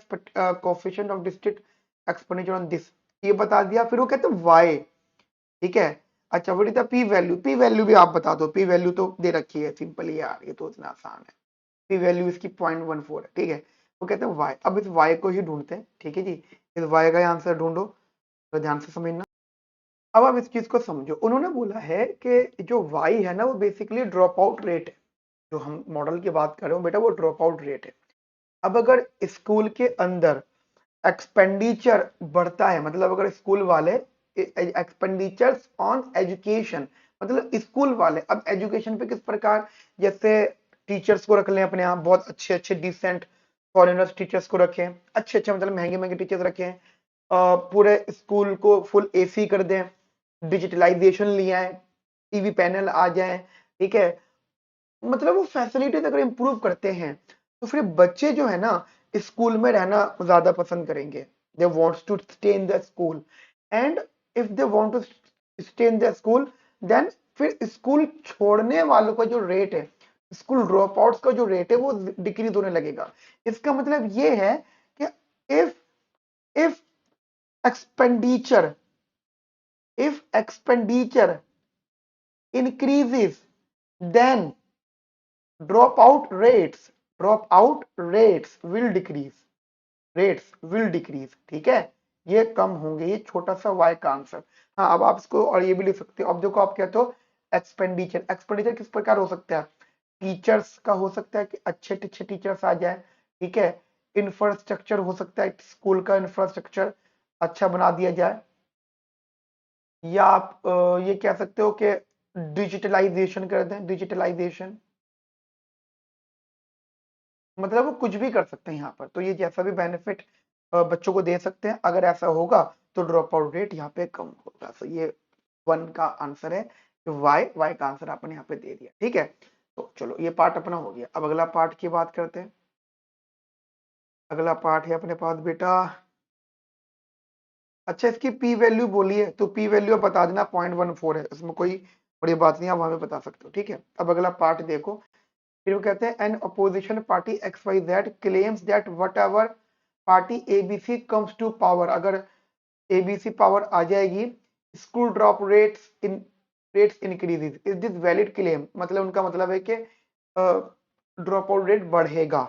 coefficient of district expenditure on this, ये बता दिया। फिर वो कहते हैं y, ठीक है। अच्छा what is the P value, P value भी आप बता दो, पी वैल्यू तो दे रखी है सिंपल यार, ये तो इतना आसान है, पी वैल्यू इसकी 0.14 है, ठीक है। वो कहते हैं y, अब इस y को ही ढूंढते हैं, ठीक है जी, इस y का आंसर ढूंढो, तो ध्यान से समझना। अब आप इस चीज को समझो, उन्होंने बोला है कि जो y है ना वो बेसिकली ड्रॉप आउट रेट है, जो हम मॉडल की बात कर रहे हो बेटा वो ड्रॉप आउट रेट है। अब अगर स्कूल के अंदर एक्सपेंडिचर बढ़ता है, मतलब अगर स्कूल वाले एक्सपेंडिचर्स ऑन एजुकेशन, मतलब स्कूल वाले अब एजुकेशन पे किस प्रकार, जैसे टीचर्स को रख लें अपने यहाँ बहुत अच्छे अच्छे डिसेंट फॉरेनर्स टीचर्स को रखें, अच्छे अच्छे मतलब महंगे महंगे टीचर्स रखें, पूरे स्कूल को फुल एसी कर दें, डिजिटलाइजेशन ले आए, टीवी पैनल आ जाए, ठीक है, मतलब वो फैसिलिटीज अगर इम्प्रूव करते हैं तो फिर बच्चे जो है ना स्कूल में रहना ज्यादा पसंद करेंगे, they wants to stay in the school, and if they want to stay in the school then फिर स्कूल छोड़ने वालों का जो रेट है, स्कूल ड्रॉप आउट्स का जो रेट है वो डिक्रीज होने लगेगा। इसका मतलब ये है कि if if expenditure if expenditure increases then drop out rates will decrease, ठीक है, ये कम होंगे, ये छोटा सा y का आंसर। हाँ, अब आप इसको और ये भी लिख सकते हो, अब देखो आप कहते हो एक्सपेंडिचर, एक्सपेंडिचर किस प्रकार हो सकता है, टीचर्स का हो सकता है कि अच्छे अच्छे टीचर्स आ जाए, ठीक है, इंफ्रास्ट्रक्चर हो सकता है, स्कूल का इंफ्रास्ट्रक्चर अच्छा बना दिया जाए, या आप ये कह सकते हो कि डिजिटलाइजेशन कर दें, डिजिटलाइजेशन, मतलब वो कुछ भी कर सकते हैं यहाँ पर, तो ये जैसा भी बेनिफिट बच्चों को दे सकते हैं, अगर ऐसा होगा तो ड्रॉप आउट रेट यहाँ पे कम होगा। तो ये 1 का आंसर है, वाई का आंसर आपने यहाँ पे दे दिया, ठीक है। तो चलो ये पार्ट अपना हो गया, अब अगला पार्ट की बात करते हैं। अगला पार्ट है अपने पास बेटा, अच्छा इसकी पी वैल्यू बोलिए, तो पी वैल्यू बता देना 0.14 है, इसमें कोई बड़ी बात नहीं, आप वहां पे बता सकते हो, ठीक है। अब अगला पार्ट देखो, फिर वो कहते हैं an opposition party X Y Z claims that whatever party ABC comes to power, अगर एबीसी पावर आ जाएगी school drop rates increases, is this valid claim, मतलब उनका मतलब है कि ड्रॉप आउट रेट बढ़ेगा,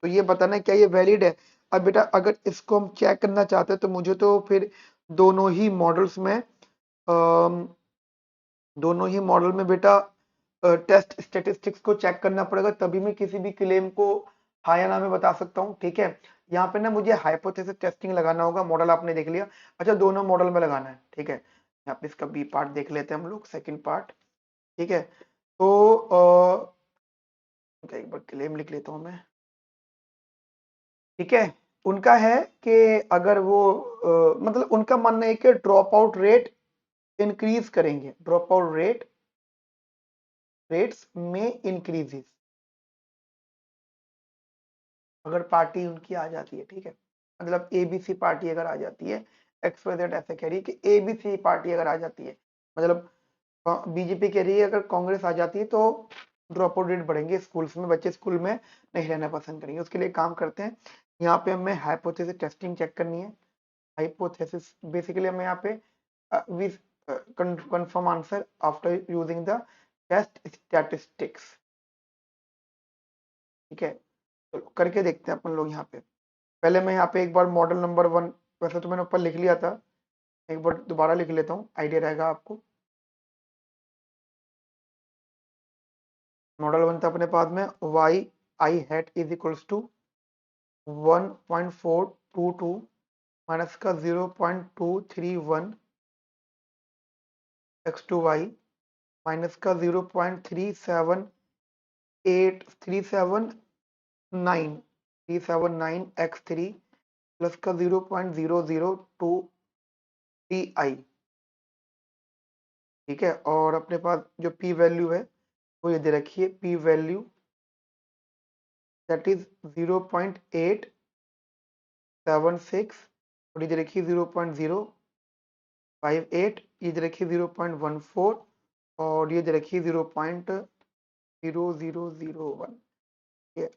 तो ये बताना क्या ये वैलिड है। अब बेटा अगर इसको हम चेक करना चाहते हैं तो मुझे तो फिर दोनों ही मॉडल्स में दोनों ही मॉडल में बेटा टेस्ट स्टेटिस्टिक्स को चेक करना पड़ेगा, तभी मैं किसी भी क्लेम को हाँ या ना में बता सकता हूँ, ठीक है। यहाँ पे ना मुझे हाइपोथेसिस टेस्टिंग लगाना होगा, मॉडल आपने देख लिया, अच्छा दोनों मॉडल में लगाना है, ठीक है। यहाँ पे इसका बी पार्ट देख लेते हैं हम लोग, सेकंड पार्ट, ठीक है। तो एक बार क्लेम लिख लेता हूँ मैं, ठीक है। उनका है कि अगर वो मतलब उनका मानना है कि ड्रॉप आउट रेट इंक्रीज करेंगे, ड्रॉप आउट रेट्स में इंक्रीजेस, अगर पार्टी उनकी आ जाती है, ठीक है, मतलब एबीसी पार्टी अगर आ जाती है, XYZ ऐसे कह रही है कि एबीसी पार्टी अगर आ जाती है, मतलब बीजेपी कह रही है अगर कांग्रेस आ जाती है तो ड्रॉप आउट रेट बढ़ेंगे स्कूल्स में, बच्चे स्कूल में नहीं रहना पसंद करेंगे। उसके लिए काम करते हैं, यहाँ पे हमें हाइपोथेसिस टेस्टिंग चेक करनी है। हाइपोथेसिस बेसिकली हमें यहाँ पे we confirm answer after using the test statistics, ठीक है। तो करके देखते हैं अपन लोग यहाँ पे। पहले मैं यहाँ पे एक बार मॉडल नंबर 1, वैसे तो मैंने ऊपर लिख लिया था, एक बार दोबारा लिख लेता हूँ, आइडिया रहेगा आपको। मॉडल 1 था अपने पास में Y I hat is equals to 1.422 minus का 0.231 एक्स टू वाई माइनस का 0.378 एक्स थ्री प्लस का 0.002 टी आई, ठीक है। और अपने पास जो पी वैल्यू है वो ये दे रखी है, पी वैल्यू दैट इज 0.876 और ये दे रखी है 0.058, ये दे रखी है 0.14 और ये दे रखी है 0.0001,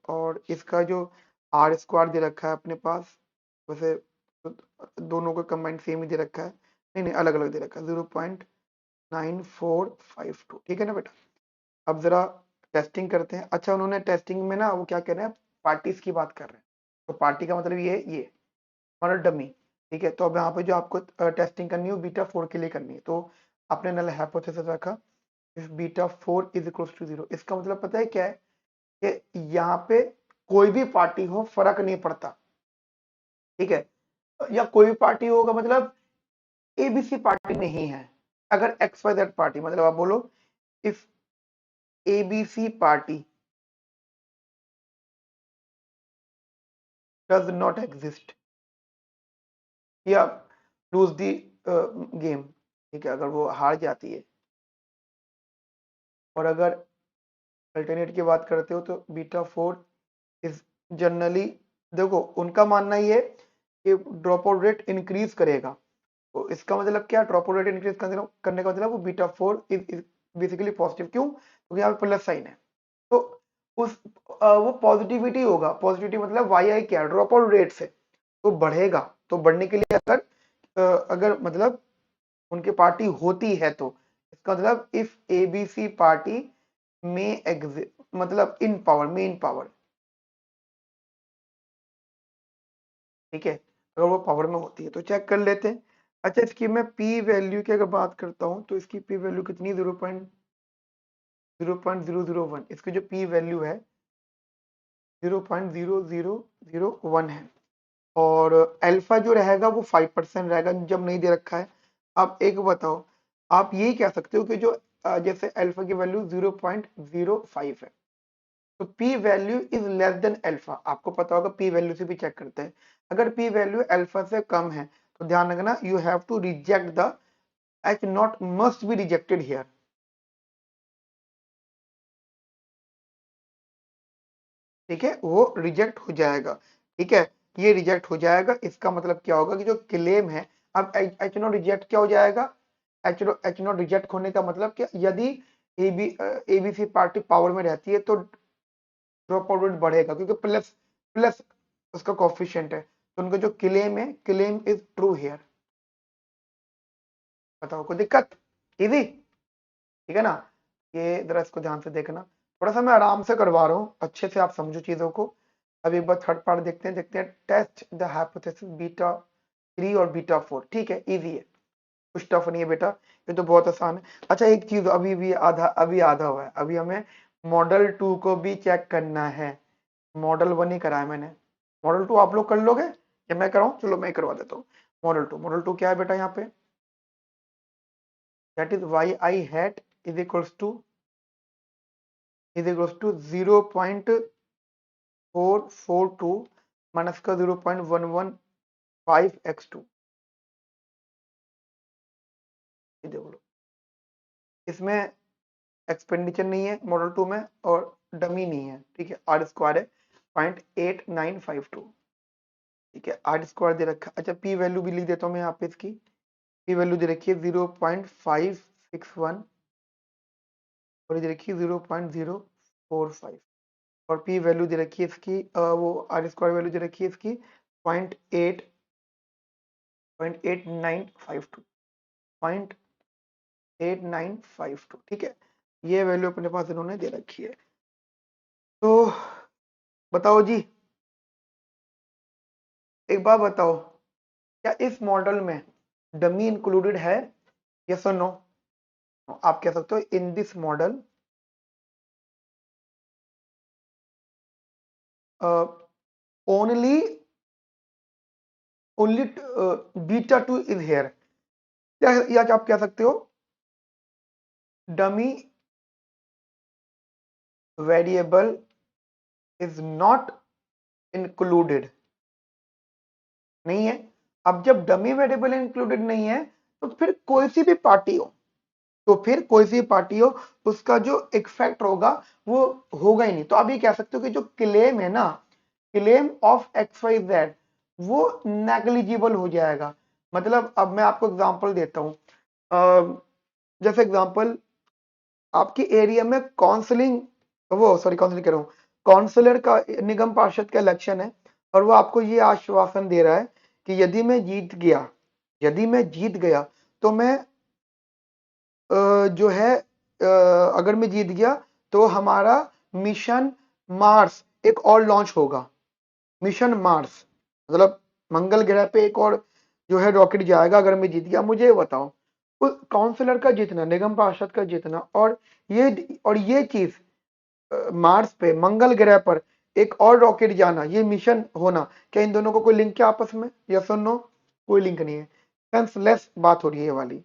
और इसका जो आर स्क्वायर दे रखा है अपने पास, वैसे तो दोनों का कंबाइंड सेम ही दे रखा है, नहीं नहीं अलग अलग दे रखा है, 0.9452, ठीक है ना बेटा। अब जरा टेस्टिंग करते हैं। अच्छा उन्होंने टेस्टिंग में ना वो क्या कह रहे हैं, पार्टीज की बात कर रहे हैं, तो पार्टी का मतलब ये हमारा डमी, ठीक है। तो अब यहाँ पे जो आपको टेस्टिंग करनी है वो बीटा 4 के लिए करनी है, तो आपने नल हाइपोथेसिस रखा if beta 4 is equal to 0। इसका मतलब पता है क्या है कि यहाँ पे कोई भी पार्टी हो फर्क नहीं पड़ता, ठीक है, या कोई भी पार्टी होगा मतलब एबीसी पार्टी नहीं है। अगर XYZ पार्टी, मतलब आप बोलो if ABC party does not exist या लूज दी गेम, ठीक है, अगर वो हार जाती है, और अगर अल्टरनेट की बात करते हो तो बीटा 4 इज जनरली, देखो उनका मानना ये है कि ड्रॉप आउट रेट इंक्रीज करेगा, तो इसका मतलब क्या, ड्रॉप आउट रेट इंक्रीज करने का मतलब वो बीटा 4 इज बेसिकली पॉजिटिव, क्यों, क्योंकि यहाँ पे प्लस साइन है, तो उस वो पॉजिटिविटी होगा, पॉजिटिविटी मतलब वाई आई क्या, ड्रॉप आउट रेट से तो बढ़ेगा। तो बढ़ने के लिए अगर मतलब उनकी पार्टी होती है तो इसका मतलब इफ एबीसी पार्टी में एग्जिट, मतलब इन पावर, में इन पावर, ठीक है, अगर वो पावर में होती है तो चेक कर लेते हैं। अच्छा इसकी मैं पी वैल्यू की अगर बात करता हूँ तो इसकी पी वैल्यू कितनी, 0.001, इसकी जो पी वैल्यू है 0.0001 है, और अल्फा जो रहेगा वो 5% रहेगा जब नहीं दे रखा है। अब एक बताओ, आप यही कह सकते हो कि जो जैसे अल्फा की वैल्यू 0.05 है तो P value is less than alpha, आपको पता होगा पी वैल्यू से भी चेक करते हैं। अगर पी वैल्यू अल्फा से कम है तो ध्यान रखना you have to reject the H not must be rejected here, ठीक है, वो रिजेक्ट हो जाएगा, ठीक है, ये रिजेक्ट हो जाएगा। इसका मतलब क्या होगा कि जो क्लेम है, अब एच नॉट रिजेक्ट क्या हो जाएगा, एच नॉट रिजेक्ट होने का मतलब क्या, यदि एबीसी पार्टी पावर में रहती है तो ड्रॉप आउट रेट बढ़ेगा, क्योंकि प्लस प्लस उसका कोफिशिएंट है, तो उनका जो क्लेम है, क्लेम इज ट्रू हियर। बताओ कोई दिक्कत, इजी, ठीक है ना। ये जरा इसको ध्यान से देखना, थोड़ा सा मैं आराम से करवा रहा हूँ, अच्छे से आप समझो चीजों को। अब एक बार थर्ड पार्ट देखते हैं टेस्ट द हाइपोथेसिस बीटा 3 और बीटा 4, ठीक है, इजी है, कुछ टफ नहीं है बेटा, ये तो बहुत आसान है। अच्छा एक चीज अभी आधा हुआ है, अभी हमें मॉडल 2 को भी चेक करना है, मॉडल 1 ही कराया मैंने, मॉडल 2 आप लोग कर लोगे या मैं कराऊं, चलो मैं करवा देता हूँ। मॉडल 2 क्या है बेटा, यहाँ पे that is Y I hat is equals to 0.442 minus का 0.115 x2, ये देख लो, इसमें एक्सपेंडिचर नहीं है मॉडल 2 में और डमी नहीं है, ठीक है, आर स्क्वायर है, 0.8952। ठीक है, आर स्क्वायर दे रखा। अच्छा, पी वैल्यू भी लिख देता हूँ मैं यहाँ पे। इसकी पी वैल्यू दे रखी है 0.561 और दे रखी है 0.045 और पी वैल्यू दे रखी है इसकी वो आर स्क्वायर वैल्यू दे रखी है इसकी 0.8952 0.8952। ठीक है, ये वैल्यू अपने पास इन्होंने दे रखी है। तो बताओ जी, एक बात बताओ, क्या इस मॉडल में डमी इंक्लूडेड है? यस और नो? आप कह सकते हो in this model only only beta 2 is here, या क्या आप कह सकते हो dummy variable is not included, नहीं है। अब जब डमी वेरिएबल इंक्लूडेड नहीं है तो फिर कोई सी भी पार्टी हो, उसका जो इफेक्ट होगा वो होगा ही नहीं। तो आप ये कह सकते हो कि जो क्लेम है ना, claim of X Y Z, वो नेग्लिजिबल हो जाएगा। मतलब अब मैं आपको एग्जांपल देता हूं, जैसे एग्जांपल आपकी एरिया में काउंसलिंग, वो सॉरी काउंसलिंग कह रहा हूँ, काउंसलर का निगम पार्षद का इलेक्शन है और वो आपको ये आश्वासन दे रहा है कि यदि मैं जीत गया तो मैं जो है अगर मैं जीत गया तो हमारा मिशन मार्स एक और लॉन्च होगा। मिशन मार्स मतलब मंगल ग्रह पे एक और जो है रॉकेट जाएगा अगर मैं जीत गया। मुझे ये बताओ, उस काउंसलर का जीतना, निगम पार्षद का जीतना और ये चीज मार्स पे मंगल ग्रह पर एक और रॉकेट जाना, ये मिशन होना, क्या इन दोनों को कोई लिंक है आपस में? यस और नो? कोई लिंक नहीं है, सेंसलेस बात हो रही है ये वाली।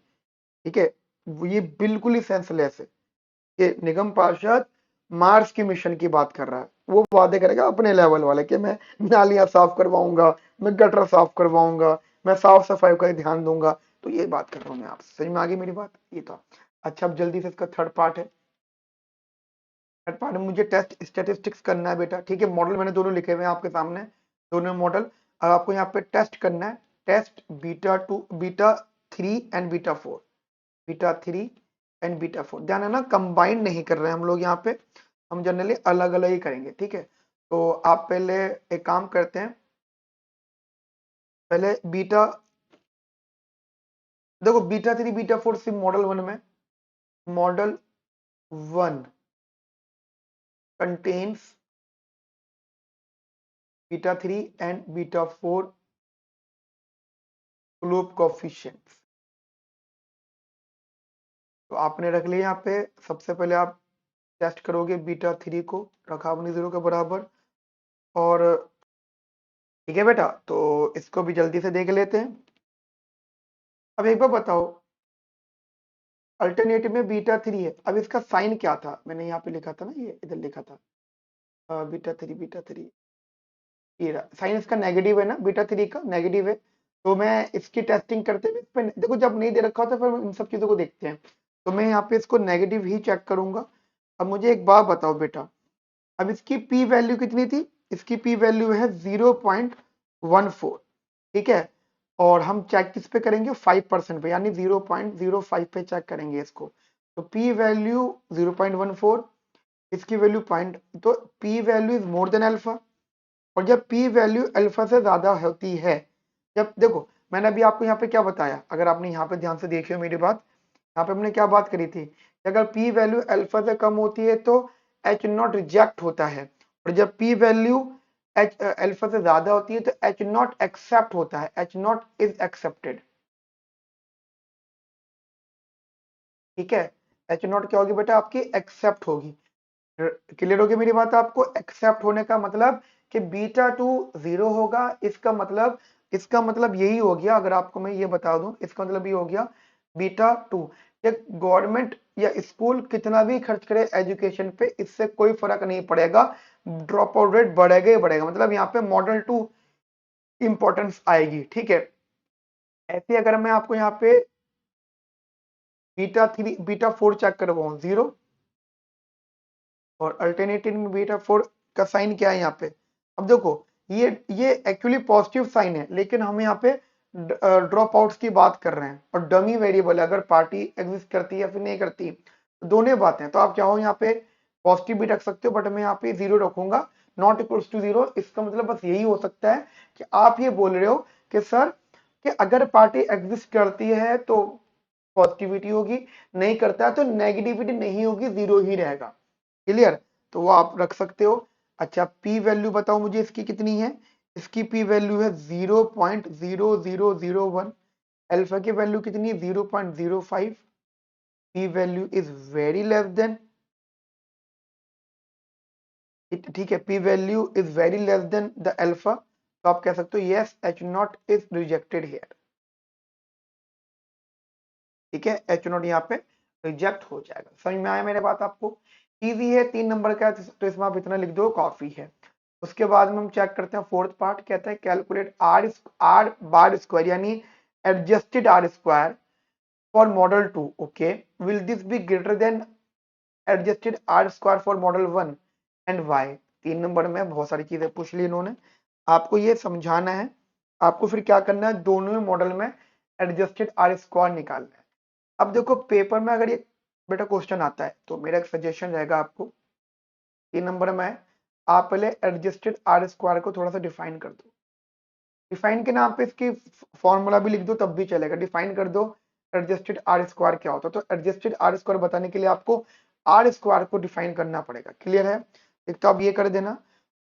ठीक है, ये बिल्कुल ही सेंसलेस है कि निगम पार्षद मार्स की मिशन की बात कर रहा है। वो वादे करेगा अपने लेवल वाले कि मैं नालियां साफ करवाऊंगा, मैं गटर साफ करवाऊंगा, मैं साफ सफाई का ध्यान दूंगा। तो ये बात कर रहा हूं मैं आपसे, समझ में आ गई मेरी बात? ये था। अच्छा, अब जल्दी से इसका थर्ड पार्ट है। थर्ड पार्ट में मुझे टेस्ट स्टेटिस्टिक्स करना है बेटा। ठीक है, मॉडल मैंने दोनों लिखे हुए हैं आपके सामने, दोनों मॉडल। अब आपको यहाँ पे टेस्ट करना है, test beta 2 beta 3 and beta 4, beta 3 and beta 4। ध्यान है ना, कंबाइन नहीं कर रहे हैं हम लोग यहाँ पे, हम जनरली अलग अलग ही करेंगे। ठीक है, तो आप पहले एक काम करते हैं, पहले बीटा, देखो बीटा 3 बीटा 4 सिर्फ मॉडल 1 में, model 1 contains beta 3 and beta 4 globe coefficients. तो आपने रख लिया यहाँ पे। सबसे पहले आप टेस्ट करोगे बीटा 3 को, रखा आपने 0 के बराबर। और ठीक है बेटा, तो इसको भी जल्दी से देख लेते हैं। अब एक बार बताओ, अल्टरनेटिव में बीटा 3 है, अब इसका साइन क्या था? मैंने यहाँ पे लिखा था ना, ये इधर लिखा था बीटा 3 ये साइन इसका नेगेटिव है ना, बीटा 3 का नेगेटिव है। तो मैं इसकी टेस्टिंग करते हुए इस पे देखो, जब नहीं दे रखा होता फिर इन सब चीजों को देखते हैं। तो मैं यहाँ पे इसको नेगेटिव ही चेक करूंगा। अब मुझे एक बात बताओ बेटा, अब इसकी पी वैल्यू कितनी थी? इसकी पी वैल्यू है 0.14। ठीक है, और हम चेक किस पे करेंगे? 5% पे, यानी 0.05 पे चेक करेंगे इसको। तो पी वैल्यू 0.14, इसकी वैल्यू पॉइंट, तो P value is more then alpha. और जब पी वैल्यू अल्फा से ज्यादा होती है, जब देखो मैंने अभी आपको यहाँ पे क्या बताया, अगर आपने यहाँ पे ध्यान से देखी हो मेरी बात, यहाँ पे हमने क्या बात करी थी कि अगर पी वैल्यू अल्फा से कम होती है तो एच नॉट रिजेक्ट होता है, और जब पी वैल्यू एच अल्फा से ज्यादा होती है तो एच नॉट एक्सेप्ट होता है, एच नॉट इज एक्सेप्टेड। ठीक है, एच नॉट क्या होगी बेटा? आपकी एक्सेप्ट होगी। क्लियर होगी मेरी बात आपको? एक्सेप्ट होने का मतलब कि बीटा 2 0 होगा, इसका मतलब यही हो गया। अगर आपको मैं ये बता दूं, इसका मतलब ये हो गया बीटा 2, गवर्नमेंट या स्कूल कितना भी खर्च करे एजुकेशन पे, इससे कोई फर्क नहीं पड़ेगा, ड्रॉप आउट रेट बढ़ेगा ही बढ़ेगा। मतलब यहाँ पे मॉडल 2 इंपॉर्टेंस आएगी। ठीक है, ऐसे अगर मैं आपको यहाँ पे बीटा 4 चेक करवाऊं 0, और अल्टरनेटिव में बीटा 4 का साइन क्या है यहाँ पे? अब देखो ये एक्चुअली पॉजिटिव साइन है, लेकिन हम यहाँ पे ड्रॉप आउट्स की बात कर रहे हैं और डमी वेरिएबल है, अगर पार्टी एग्जिस्ट करती है या फिर नहीं करती, तो दोनों बातें हैं। तो आप चाहो यहाँ पे पॉजिटिव भी रख सकते हो, बट मैं यहाँ पे जीरो रखूंगा, नॉट इक्वल्स टू जीरो। इसका मतलब बस यही हो सकता है कि आप ये बोल रहे हो कि सर कि अगर पार्टी एग्जिस्ट करती है तो पॉजिटिविटी होगी, नहीं करता है तो नेगेटिविटी नहीं होगी, जीरो ही रहेगा। क्लियर? तो वो आप रख सकते हो। अच्छा, पी वैल्यू बताओ मुझे इसकी कितनी है। इसकी पी वैल्यू है 0.0001। अल्फा की वैल्यू कितनी है 0.05। P value is very less than, ठीक है, P value is very less than the alpha, तो आप कह सकते हो yes H not is rejected here. ठीक है, एच नॉट यहाँ पे रिजेक्ट हो जाएगा। समझ में आया मेरे बात आपको? इजी है, 3 नंबर का है, तो इसमें आप इतना लिख दो काफी है। उसके बाद में हम चेक करते हैं फोर्थ पार्ट, कहता है कैलकुलेट आर बार स्क्वायर यानी adjusted R square for model 2। Okay, will this be greater than adjusted R square for model 1 and Y. 3 number में बहुत सारी चीजें पूछ ली इन्होंने, आपको ये समझाना है। आपको फिर क्या करना है, दोनों मॉडल में एडजस्टेड आर स्क्वायर निकालना है। अब देखो पेपर में अगर ये बेटा क्वेश्चन आता है तो मेरा एक सजेशन रहेगा आपको, 3 नंबर में आप पहले एडजस्टेड आर स्क्वायर को थोड़ा सा डिफाइन कर दो। डिफाइन के नाम पे इसकी फॉर्मूला भी लिख दो तब भी चलेगा, डिफाइन कर दो एडजस्टेड आर स्क्वायर क्या होता है। तो एडजस्टेड आर स्क्वायर बताने के लिए आपको आर स्क्वायर को डिफाइन करना पड़ेगा। क्लियर है? एक तो आप ये कर देना।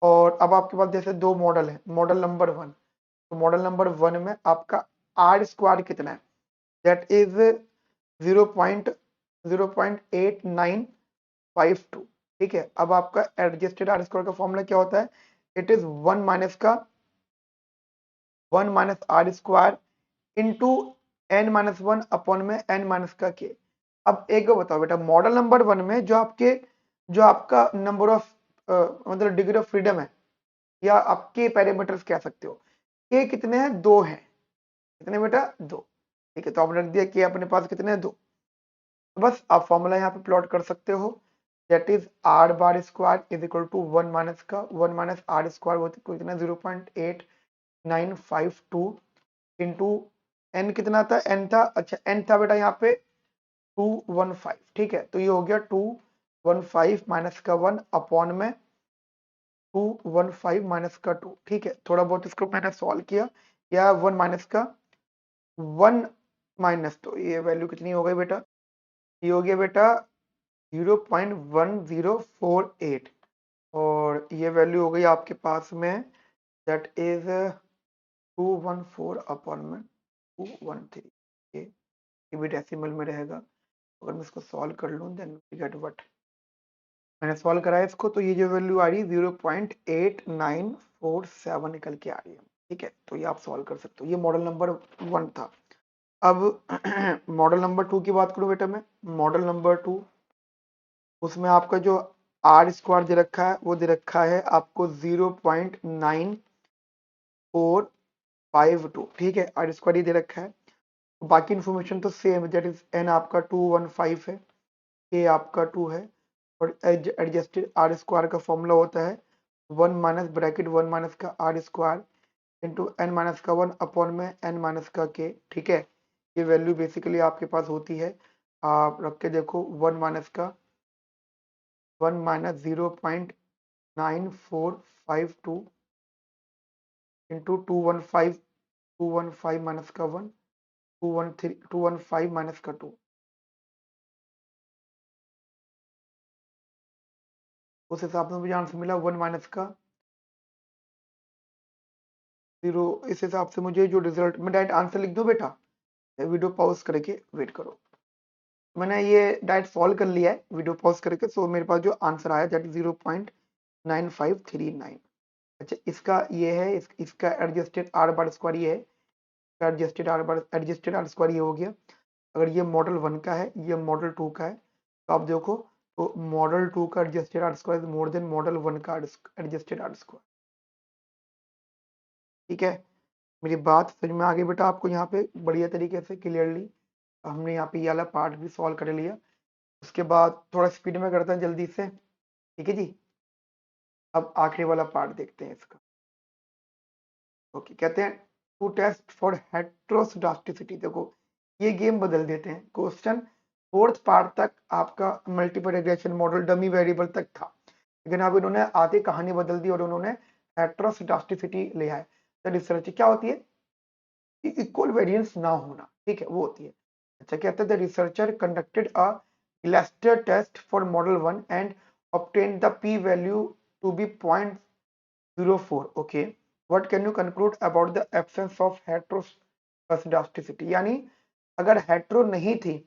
और अब आपके पास जैसे दो मॉडल है, मॉडल नंबर 1, तो मॉडल नंबर 1 में आपका आर स्क्वायर कितना है, दैट इज 0.0.8952। ठीक है, अब आपका एडजस्टेड आर स्क्वायर का फॉर्मूला क्या होता है, it is 1 minus R square into n-1 upon में n-के। अब एक बार बताओ बेटा, मॉडल नंबर 1 में जो आपका नंबर ऑफ मतलब डिग्री ऑफ फ्रीडम है, या आपके पैरामीटर्स कह सकते हो, के कितने हैं, 2 हैं। कितने बेटा, 2। ठीक है, तो आपने रख दिया कि अपने पास कितने हैं, 2। तो बस आप फॉर्मूला यहाँ पे प्लॉट कर सकते हो, that is R bar square is equal to 1 minus R square वो कितना 0.8952 इंटू एन कितना था, एन था, अच्छा एन था बेटा यहाँ पे 215। ठीक है, तो ये हो गया 215 माइनस का 1 अपॉन में 215 माइनस का 2। ठीक है, थोड़ा बहुत इसको मैंने सॉल्व किया, या 1 माइनस का 1 माइनस, तो ये वैल्यू कितनी हो गई बेटा, ये हो गया बेटा 0.1048, और ये वैल्यू हो गई आपके पास में, दैट इज 214 अपॉन में 213। ये भी डेसिमल में रहेगा। अगर मैं इसको सॉल्व कर लूँ देन गेट व्हाट, मैंने सॉल्व कराया इसको, तो ये जो वैल्यू आ रही है 0.8947 निकल के आ रही है। ठीक है, तो ये आप सॉल्व कर सकते हो। ये मॉडल नंबर 1 था। अब मॉडल नंबर 2 की बात करूं बेटा मैं, मॉडल नंबर 2, उसमें आपका जो आर स्क्वायर दे रखा है वो दे रखा है आपको 0.9452। ठीक है, आर स्क्वायर ही दे रखा है, बाकी इन्फॉर्मेशन तो सेम है, दैट इज एन आपका 215 है, ए आपका 2 है, और एडजस्टेड आर स्क्वायर का फॉर्मूला होता है 1 माइनस का are square into n-1 upon में n-के। ठीक है, ये वैल्यू बेसिकली आपके पास होती है, आप रख के देखो 1 माइनस 0.9452 इंटू 215 माइनस का 1, 215 माइनस का 2, उस हिसाब से मुझे आंसर मिला 1 माइनस का 0। इस हिसाब से मुझे जो रिजल्ट, मैं डायरेक्ट आंसर लिख दूं बेटा, वीडियो पॉज करके वेट करो, मैंने ये डायरेक्ट सॉल्व कर लिया है वीडियो पॉज करके। सो मेरे पास जो आंसर आया दैट इज 0.9539। अच्छा, इसका ये है, इसका एडजस्टेड आर बार स्क्वायर ये है, एडजस्टेड आर स्क्वायर ये हो गया। अगर ये मॉडल 1 का है, ये मॉडल 2 का है, तो आप देखो, तो मॉडल 2 का adjusted R square is more then model 1 का एडजस्टेड आर स्क्वायर। ठीक है, मेरी बात समझ में आ गई बेटा आपको यहाँ पे बढ़िया तरीके से क्लियरली। हमने यहाँ पे ये वाला पार्ट भी सॉल्व कर लिया। उसके बाद थोड़ा स्पीड में करते हैं जल्दी से। ठीक है जी। अब आखिरी वाला पार्ट देखते हैं इसका। ओके, कहते हैं टू टेस्ट फॉर हेट्रोस्डास्टिसिटी। देखो ये गेम बदल देते हैं। क्वेश्चन फोर्थ पार्ट तक आपका multiple regression model dummy variable तक था, लेकिन अब इन्होंने आधी कहानी बदल दी और उन्होंने हेट्रोस्डास्टिसिटी ले आए। तो रिसर्च क्या होती है कि इक्वल वेरिएंस ना होना, ठीक है, वो होती है। अच्छा, कहते हैं the researcher conducted a cluster test for model 1 and obtained the p value to be 0.04. okay, what can you conclude about the absence of heteroscedasticity? यानी अगर हेट्रो नहीं थी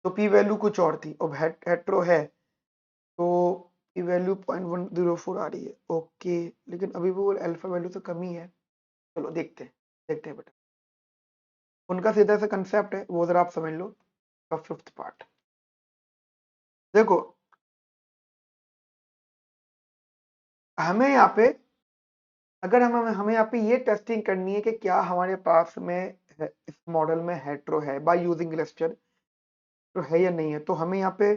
तो p वैल्यू कुछ और थी, अब हेट्रो है तो p वैल्यू 0.104 आ रही है। ओके, लेकिन अभी वो अल्फा वैल्यू तो कम ही है। चलो देखते हैं बेटा, उनका सीधा सा कंसेप्ट है, वो जरा आप समझ लो। फिफ्थ पार्ट देखो, हमें यहाँ पे अगर हमें यहाँ पे ये टेस्टिंग करनी है कि क्या हमारे पास में इस मॉडल में हेट्रो है बाय यूजिंग क्लस्टर तो है या नहीं है, तो हमें यहाँ पे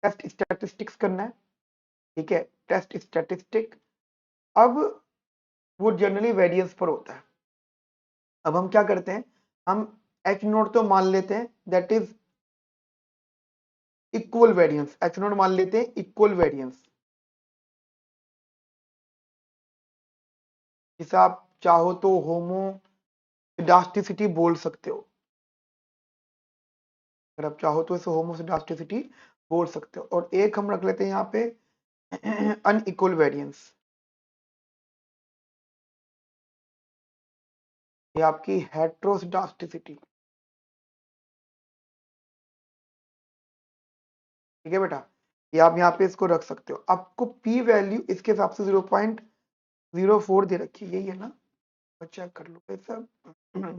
टेस्ट स्टैटिस्टिक्स करना है। ठीक है, टेस्ट स्टैटिस्टिक। अब वो जनरली वेरिएंस पर होता है। अब हम क्या करते हैं, हम एच नोट तो मान लेते हैं that is equal variance, H note मान लेते हैं इक्वल वेरिएंस, जिसे आप चाहो तो होमोडास्टिसिटी बोल सकते हो। अगर आप चाहो तो इसे होमोडास्टिसिटी बोल सकते हो। और एक हम रख लेते हैं यहाँ पे अनइक्वल वेरिएंस, ये आपकी हेट्रोस्डास्टिसिटी। ठीक है बेटा, ये आप यहाँ पे इसको रख सकते हो। आपको पी वैल्यू इसके हिसाब से 0.04 दे रखी है, यही है ना, चेक कर लो सब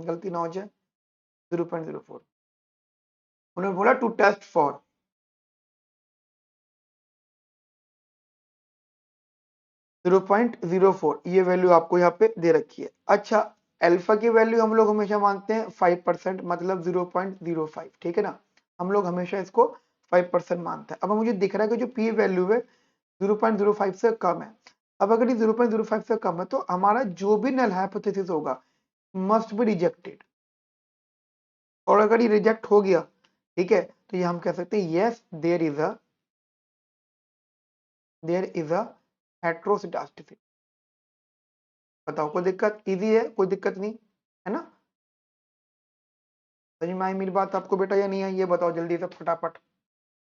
गलती ना हो जाए। 0.04 उन्होंने बोला टू टेस्ट फॉर 0.04, ये वैल्यू आपको यहाँ पे दे रखी है। अच्छा, अल्फा की वैल्यू हम लोग हमेशा मानते हैं 5%, मतलब 0.05। ठीक है ना, हम लोग हमेशा इसको 5% मानते हैं। अब मुझे दिख रहा है कि जो पी वैल्यू है 0.05 से कम है। अब अगर ये 0.05 से कम है तो हमारा जो भी नल हाइपोथेसिस होगा मस्ट बी रिजेक्टेड। और अगर ये रिजेक्ट हो गया, ठीक है, तो ये हम कह सकते हैं यस देयर इज अ हेट्रोस्डास्टिसिटी। बताओ कोई दिक्कत? इजी है, कोई दिक्कत नहीं है ना? समझ में आई मेरी बात आपको बेटा या नहीं आई, ये बताओ जल्दी से फटाफट।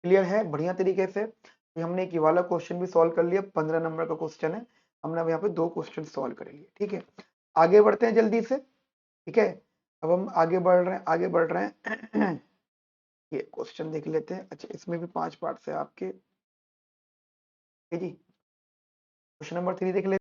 क्लियर है बढ़िया तरीके से? तो हमने एक ये वाला क्वेश्चन भी सॉल्व कर लिया, 15 नंबर का क्वेश्चन है। हमने अब यहाँ पे 2 क्वेश्चन सॉल्व कर लिए। ठीक है, आगे बढ़ते हैं जल्दी से। ठीक है, अब हम आगे बढ़ रहे हैं ये क्वेश्चन देख लेते हैं। अच्छा, इसमें भी 5 पार्ट्स है आपके। ठीक है जी, क्वेश्चन नंबर 3 देख लेते हैं।